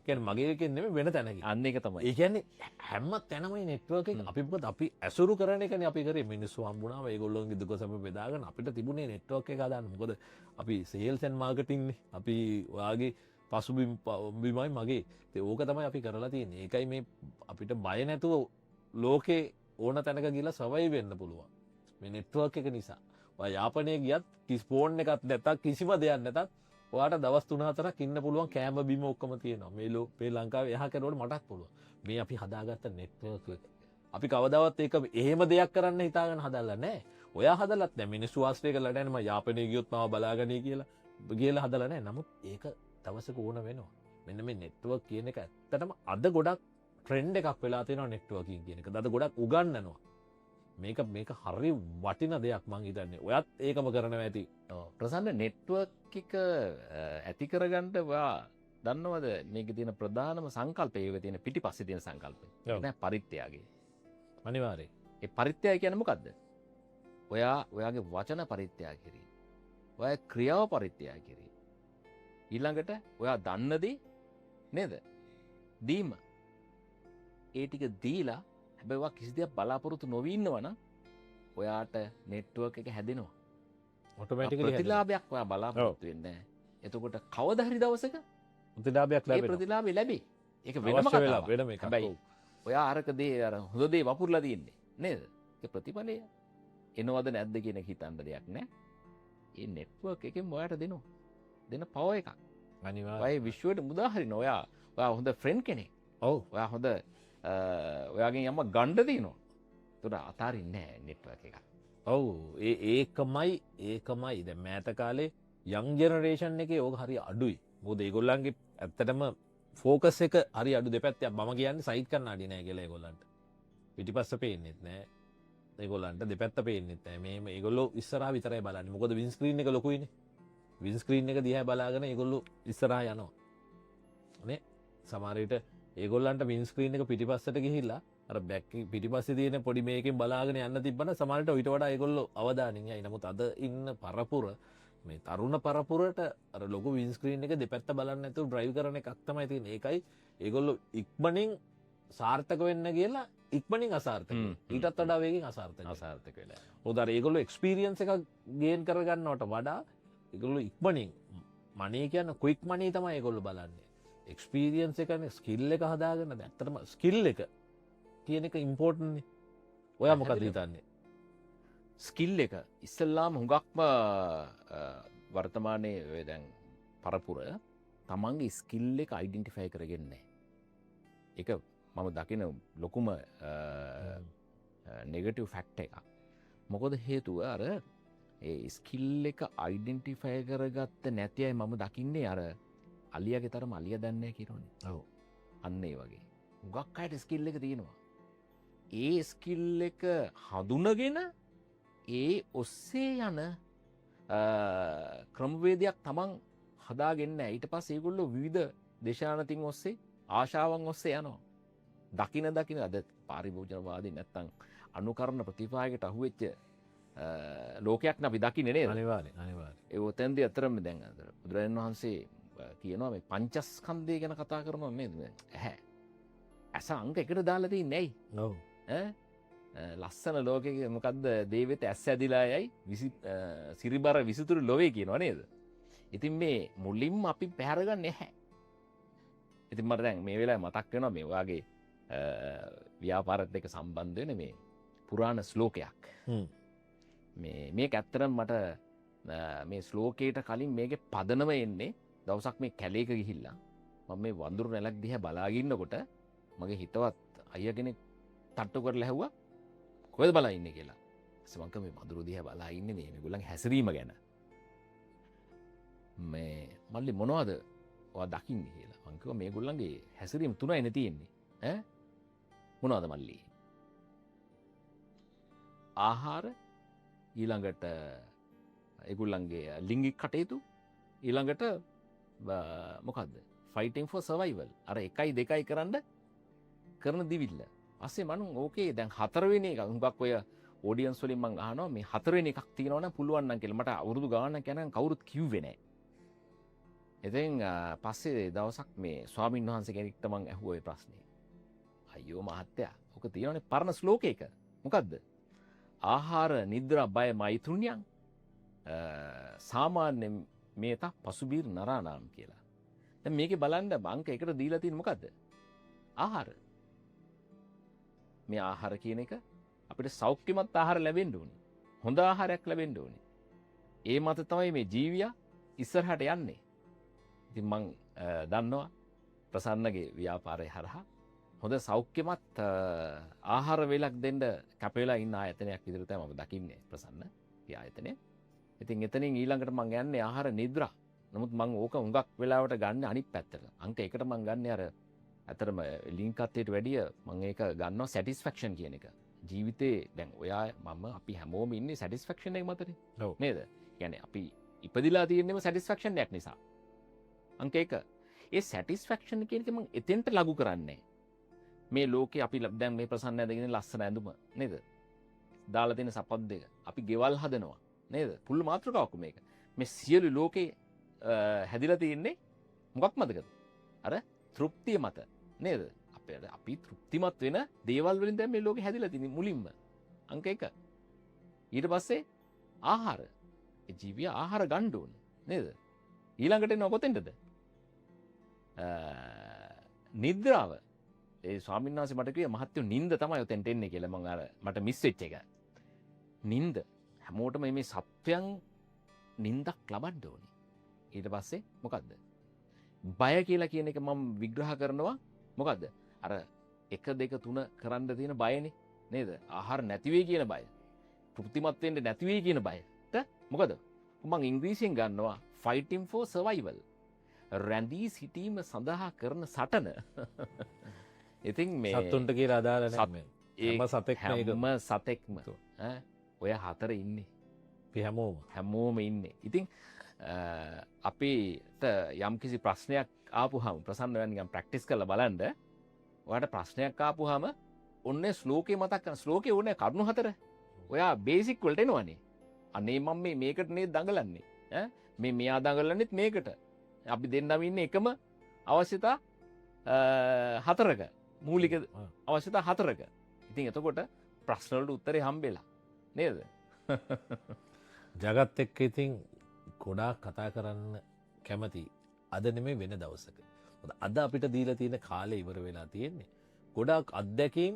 කියන්නේ මගේ එකෙන් නෙමෙයි වෙන තැනකින්. අන්න ඒක තමයි. ඒ කියන්නේ හැම තැනම නෙට්වර්ක් එක අපි මොකද අපි ඇසුරු කරන එකනේ අපි කරේ. මිනිස්සු හම්බුනාම ඒගොල්ලෝගේ දුක සැප බෙදාගෙන අපිට තිබුණේ නෙට්වර්ක් එක හදාන්න. මොකද අපි සේල්ස් ඇන්ඩ් මාකටිං නේ. අපි ඔයාගේ පසුබිමයි මගේ. ඒ ඕක තමයි අපි කරලා තියෙන්නේ. ඒකයි මේ අපිට බය නැතුව ලෝකේ ඕන තැනක ගිහලා සර්වයිව් වෙන්න පුළුවන්. මේ නෙට්වර්ක් එක නිසා. ඔයා යාපනයේ ගියත් ෆෝන් එකක් නැතත් කිසිම දෙයක් නැතත් ඔයාට දවස් 3-4ක් ඉන්න පුළුවන්. කෑම බීම ඔක්කොම තියෙනවා. මේ ලංකාවේ එහා කරනකොට මටත් පුළුවන්. මේ අපි හදාගත්ත නෙට්වර්ක් එක. අපි කවදාවත් ඒක එහෙම දෙයක් කරන්න හිතාගෙන හදලා නැහැ. ඔයා හදලත් නැහැ. මිනිස්සු ආශ්‍රය කරලා නැහැ මම යාපනයේ ගියොත් මාව බලාගනී කියලා හදලා නැහැ. නමුත් ඒක දවසක ඕන වෙනවා. මෙන්න මේ නෙට්වර්ක් කියන එක ඇත්තටම අද ගොඩක් ට්‍රෙන්ඩ් එකක් වෙලා තියෙනවා නෙට්වර්කින් කියන එක. අද ගොඩක් උගන්වනවා. මේක හරි වටින දෙයක් මං හිතන්නේ. ඔයත් ඒකම කරනවා ඇති. ප්‍රසන්න නෙට්වර්ක් එක ඇති කරගන්න ඔයා දන්නවද මේකේ තියෙන ප්‍රධානම සංකල්පය ඒක තියෙන පිටිපස්සේ තියෙන සංකල්පය. නෑ පරිත්‍යාගය. අනිවාර්යයෙන්. ඒ පරිත්‍යාගය කියන්නේ මොකද්ද? ඔයාගේ වචන පරිත්‍යාග කිරීම. ඔයා ක්‍රියාව පරිත්‍යාග කිරීම. ඊළඟට ඔයා දන්න දේ නේද? දීම. ඒ ටික දීලා හැබැයි ඔයා කිසි දෙයක් බලාපොරොත්තු නොවී ඉන්නවනම් ඔයාට නෙට්වර්ක් එක හැදෙනවා. ඔටෝමැටිකලි ප්‍රතිලාභයක් ඔයා බලාපොරොත්තු වෙන්නේ නැහැ. එතකොට කවදා හරි දවසක ප්‍රතිලාභයක් ලැබෙනවා. ඒ ප්‍රතිලාභය ලැබේ. ඒක වෙනම කතාවක්. වෙනම එකක්. හැබැයි ඔයා අරක දේ අර හොඳ දේ වපුරලා තියෙන්නේ නේද? ඒ ප්‍රතිඵලය එනවද නැද්ද කියන එක හිතන්න දෙයක් නැහැ. මේ නෙට්වර්ක් එකෙන් ඔයාට දෙනවා. දෙන පවර් එකක්. අනිවාර්යයෙන්. ඔය විශ්වයට මුදා හරිනවා. ඔයා හොඳ ෆ්‍රෙන්ඩ් කෙනෙක්. ඔව්. ඔයා හොඳ ඔයාගෙන් යම්ම ගණ්ඩ තියෙනවා. ඒතකොට අතාරින්නේ නැහැ නෙට්වර්ක් එක. ඔව්. ඒකමයි දැන් මෑත කාලේ යං ජෙනරේෂන් එකේ ඕක හරි අඩුයි. මොකද ඒගොල්ලන්ගේ ඇත්තටම ෆෝකස් එක හරි අඩු. දෙපැත්තක් මම කියන්නේ සයිඩ් කන්නාඩි නෑ කියලා ඒගොල්ලන්ට. පිටිපස්ස පේන්නේත් නෑ. ඒගොල්ලන්ට දෙපැත්ත පේන්නෙත් මේ ඒගොල්ලෝ ඉස්සරහ විතරයි බලන්න මොකද වින්ස්ක්‍රීන් එක ලොකුයිනේ වින්ස්ක්‍රීන් එක දිහා බලාගෙන ඒගොල්ලු ඉස්සරහ යනවා නේ සමහරවිට ඒගොල්ලන්ට වින්ස්ක්‍රීන් එක පිටිපස්සට ගිහිල්ලා අර බැක් පිටිපස්සේ තියෙන පොඩි මේකෙන් බලාගෙන යන්න තිබ්බන සමහරවිට ඊට වඩා ඒගොල්ලෝ අවධානයෙන් යයි නමුත් අද ඉන්න පරපුර මේ තරුණ පරපුරට අර ලොකු වින්ස්ක්‍රීන් එක දෙපැත්ත බලන්න නැතුව ඩ්‍රයිව් කරන එකක් තමයි තියෙන්නේ ඒකයි ඒගොල්ලෝ ඉක්මනින් සාර්ථක වෙන්න කියලා ඉක්මනින් අසාර්ථක ඊටත් වඩා වේගෙන් අසාර්ථක වෙලා උදාර ඒගොල්ලෝ එක්ස්පීරියන්ස් එකක් ගේන් කරගන්නවට වඩා ඒගොල්ලෝ ඉක්මනින් මනේ කියන්න ක්වික් මනී තමයි ඒගොල්ලෝ බලන්නේ එක්ස්පීරියන්ස් එකනේ ස්කිල් එක හදාගන්න ඇත්තටම ස්කිල් එක කියන එක ඉම්පෝර්ටන්ට්නේ ඔයා මොකද හිතන්නේ ස්කිල් එක ඉස්සල්ලාම හුඟක්ම වර්තමානයේ ඔය දැන් පරපුර තමන්ගේ ස්කිල් එක අයිඩෙන්ටිෆයි කරගන්නේ ඒක මම දකින ලොකුම නෙගටිව් ෆැක්ට් එකක් මොකද හේතුව අර ඒ ස්කිල් එක අයිඩෙන්ටිෆයි කරගත්ත නැති අය මම දකින්නේ අර අලියාගේ තරම අලියා දන්නේ නැහැ කියනෝනේ ඔව් අන්න ඒ වගේ හුඟක් අයට ස්කිල් එක තියෙනවා ඒ ස්කිල් එක හඳුනගෙන ඒ ඔස්සේ යන ක්‍රමවේදයක් තමන් හදාගන්න ඊට පස්සේ ඒගොල්ලෝ විවිධ දේශානතින් ඔස්සේ ආශාවන් ඔස්සේ යනවා දකින අද පාරිභෝජනවාදී නැත්තම් අනුකරණ ප්‍රතිපායකට අහුවෙච්ච ලෝකයක් අපි දකින්නේ නේද අනිවාර්යෙන් ඒ ඔතෙන්දී අතරම දැන් අතර බුදුරජාණන් වහන්සේ කියනවා මේ පංචස්කන්ධය ගැන කතා කරනවා මේ ඇහැ ඇස අංක එකට දාලා තියන්නේ ඇයි ඔව් ලස්සන ලෝකෙක මොකක්ද දේවෙත ඇස් ඇදිලා යයි සිරිබර විසිතුරු ලොවේ කියනවා නේද ඉතින් මේ මුලින්ම අපි පැහැරගන්න නැහැ ඉතින් මට දැන් මේ වෙලාවේ මතක් වෙනවා මේ ඔයාගේ ව්‍යාපාරත් එක්ක සම්බන්ධ වෙන මේ පුරාණ ශ්ලෝකයක් මේක ඇත්තටම මට මේ ශ්ලෝකයට කලින් මේකේ පදනම එන්නේ දවසක් මේ කැලේක ගිහිල්ලා මම මේ වඳුරු නැලක් දිහා බලාගෙන ඉන්නකොට මගේ හිතවත් අයියා කෙනෙක් තට්ටු කරලා ඇහුවා කොහෙද බලා ඉන්නේ කියලා. ඊට මං මේ වඳුරු දිහා බලා ඉන්නේ මේගොල්ලන්ගේ හැසිරීම ගැන. මේ මල්ලි මොනවද ඔයා දකින්නේ කියලා. මං කිව්වා මේගොල්ලන්ගේ හැසිරීම තුනයිනේ තියෙන්නේ. ඈ මොනවද මල්ලි? ආහාර ඊළඟට ඒගොල්ලන්ගේ ලිංගික කටයුතු ඊළඟට මොකද්ද? fighting for survival. අර 1 2 කරන දිවිල්ල. පස්සේ මම ඕකේ දැන් 4 වෙනි එක හුඟක් ඔය ඔඩියන්ස් වලින් මම අහනවා මේ 4 වෙනි එකක් තියෙනවා නම් පුළුවන් නම් කියලා. මට අවුරුදු ගානක් යනකම් කවුරුත් කිව්වේ නැහැ. ඉතින් පස්සේ දවසක් මේ ස්වාමීන් වහන්සේ කෙනෙක්ට මම ඇහුවා ඒ ප්‍රශ්නේ. අයියෝ මහත්තයා ඔක තියෙනවනේ පරණ ශ්ලෝකයක. මොකද්ද? ආහාර නිද්‍රා බය මෛතුන්‍යං සාමාන්‍ය මේත පසුබීර් නරානාම් කියලා. දැන් මේකේ බලන්න අංක එකට දීලා තියෙන්නේ මොකද්ද? ආහාර. මේ ආහාර කියන එක අපිට සෞඛ්‍යමත් ආහාර ලැබෙන්න ඕනේ. හොඳ ආහාරයක් ලැබෙන්න ඕනේ. ඒ මත තමයි මේ ජීවියා ඉස්සරහට යන්නේ. ඉතින් මං දන්නවා ප්‍රසන්නගේ ව්‍යාපාරය හරහා හොඳ සෞඛ්‍යමත් ආහාර වේලක් දෙන්න කැපෙලා ඉන්න ආයතනයක් විදිහට තමයි මම දකින්නේ ප්‍රසන්න. ඒ ආයතනය. ඉතින් එතනින් ඊළඟට මං යන්නේ ආහාර නිද්‍රා. නමුත් මං ඕක හුඟක් වෙලාවට ගන්න අනිත් පැත්තට. අංක 1ට මං ගන්න අර ඇතරම ලිංකත්වයට වැඩිය මං ඒක ගන්නවා සැටිස්ෆැක්ෂන් කියන එක. ජීවිතේ දැන් ඔයා මම අපි හැමෝම ඉන්නේ සැටිස්ෆැක්ෂන් එක මතනේ. ඔව්. නේද? කියන්නේ අපි ඉපදිලා තියෙන්නේම සැටිස්ෆැක්ෂන් එකක් නිසා. අංක 1. ඒ සැටිස්ෆැක්ෂන් කියන එක මං එතෙන්ට ලඝු කරන්නේ. මේ ලෝකේ අපි දැන් මේ ප්‍රසන්න ඇඳගෙන ලස්සන ඇඳුම නේද? දාලා තියෙන සපත් දෙක. අපි ගෙවල් හදනවා නේද? පුල් මාත්‍රකාවක් මේක. මේ සියලු ලෝකේ හැදිලා තියෙන්නේ මොකක් මතකද? අර තෘප්තිය මත නේද? අපි තෘප්තිමත් වෙන දේවල් වලින් දැන් මේ ලෝකේ හැදිලා තියෙන්නේ මුලින්ම. අංක 1. ඊට පස්සේ ආහාර. ඒ ජීවිය ආහාර ගන්න ඕනේ නේද? ඊළඟට එනවා කොතෙන්ද? නිද්‍රාව. ඒ ස්වාමීන් වහන්සේ මට කිව්වේ මහත්යෝ නිින්ද තමයි ඔතෙන්ට එන්නේ කියලා. මම අර මට මිස් වෙච්ච එක. නිින්ද හැමෝටම මේ සත්‍යයන් නිින්දක් ලබන්න ඕනේ. ඊට පස්සේ මොකද්ද? බය කියලා කියන එක මම විග්‍රහ කරනවා මොකද්ද? අර 1 2 3 කරන්න තියෙන බයනේ නේද? ආහාර නැති වෙයි කියන බය. තෘප්තිමත් වෙන්න නැති වෙයි කියන බයට මොකද? මම ඉංග්‍රීසියෙන් ගන්නවා fighting for survival. රැඳී සිටීම සඳහා කරන සටන. ඉතින් මේ සත්තුන්ට කියලා අදාළ නැහැ. හැම සතෙක්ම ඒක හැම සතෙක්ම ඔය හතර ඉන්නේ අපි හැමෝම හැමෝම ඉන්නේ. ඉතින් අපිට යම් කිසි ප්‍රශ්නයක් ආපුහම ප්‍රසන්න වෙනිකම් ප්‍රැක්ටිස් කරලා බලන්න. ඔයාට ප්‍රශ්නයක් ආපුහම ඔන්නේ ශ්ලෝකේ මතක් කරන ශ්ලෝකේ ඕනේ කරුණු හතර. ඔයා බේසික් වලට එනවනේ. අනේ මම මේකට නේද දඟලන්නේ. මේ මෙයා දඟලන්නෙත් මේකට. අපි දෙන්නම ඉන්නේ එකම අවශ්‍යතා හතරක. මූලික අවශ්‍යතා හතරක. ඉතින් එතකොට ප්‍රශ්න වලට උත්තරේ හම්බෙලා. නේද? ජගත් එක්ක ඉතින් ගොඩාක් කතා කරන්න කැමති අද නෙමෙයි වෙන දවසක. අද අපිට දීලා තියෙන කාලේ ඉවර වෙලා තියෙන්නේ. ගොඩාක් අත්දැකීම්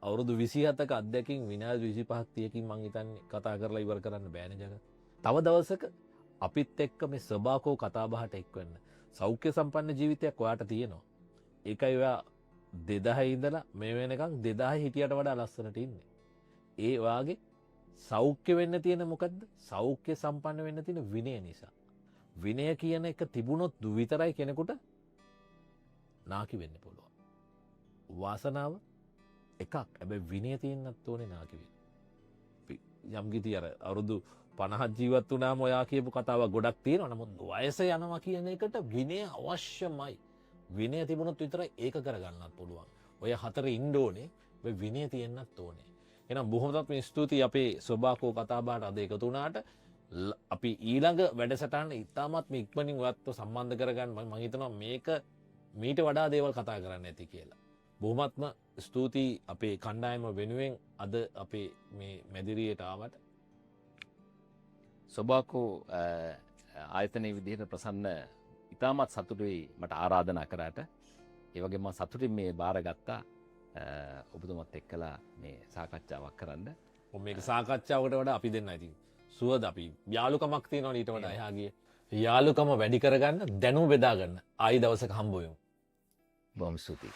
අවුරුදු 27ක අත්දැකීම් විනාඩි 25ක් 30කින් මං හිතන්නේ කතා කරලා ඉවර කරන්න බෑනේ ජගත්. තව දවසක අපිත් එක්ක මේ සබාකෝ කතා බහට එක්වෙන්න. සෞඛ්‍ය සම්පන්න ජීවිතයක් ඔයාට තියෙනවා. ඒකයි ඔයා 2000 ඉඳලා මේ වෙනකන් 2000 හිටියට වඩා ලස්සනට ඉන්නේ. ඒ වාගේ සෞඛ්‍ය වෙන්න තියෙන මොකද්ද? සෞඛ්‍ය සම්පන්න වෙන්න තියෙන විනය නිසා. විනය කියන එක තිබුණොත් විතරයි කෙනෙකුට නාකි වෙන්න පුළුවන්. වාසනාව එකක්. හැබැයි විනය තියෙන්නත් ඕනේ නාකි වෙන්න. යම් කිසි අර අවුරුදු 50 ජීවත් වුණාම ඔයා කියපු කතාවක් ගොඩක් තියෙනවා. නමුත් වයස යනවා කියන එකට විනය අවශ්‍යමයි. විනය තිබුණොත් විතරයි ඒක කරගන්නත් පුළුවන්. ඔය හතර ඉන්න ඕනේ. ඔය විනය තියෙන්නත් ඕනේ. එහෙනම් බොහොමත්ම ස්තුතියි අපේ සොබාකෝ කතා බහට අද එකතු වුණාට. අපි ඊළඟ වැඩසටහන ඉතාමත් ඉක්මනින් ඔයත්ව සම්බන්ධ කරගන්න මම හිතනවා මේක මීට වඩා දේවල් කතා කරන්න ඇති කියලා. බොහොමත්ම ස්තුතියි අපේ කණ්ඩායම වෙනුවෙන් අද අපේ මේ මැදිරියට ආවට. සොබාකෝ ආයතනයේ විදිහට ප්‍රසන්න ඉතාමත් සතුටුයි මට ආරාධනා කරාට. ඒ වගේම මම සතුටින් මේ බාරගත්තා ඔබතුමත් එක්කලා මේ සාකච්ඡාවක් කරන්න. මේක සාකච්ඡාවකට වඩා අපි දෙන්න ඉතින් සුවද අපි යාළුකමක් තියෙනවා ඊට වඩා එහා ගිය. යාළුකම වැඩි කරගන්න දැනුම බෙදා ගන්න. ආයි දවසක හම්බ වෙමු. බොහොම ස්තුතියි.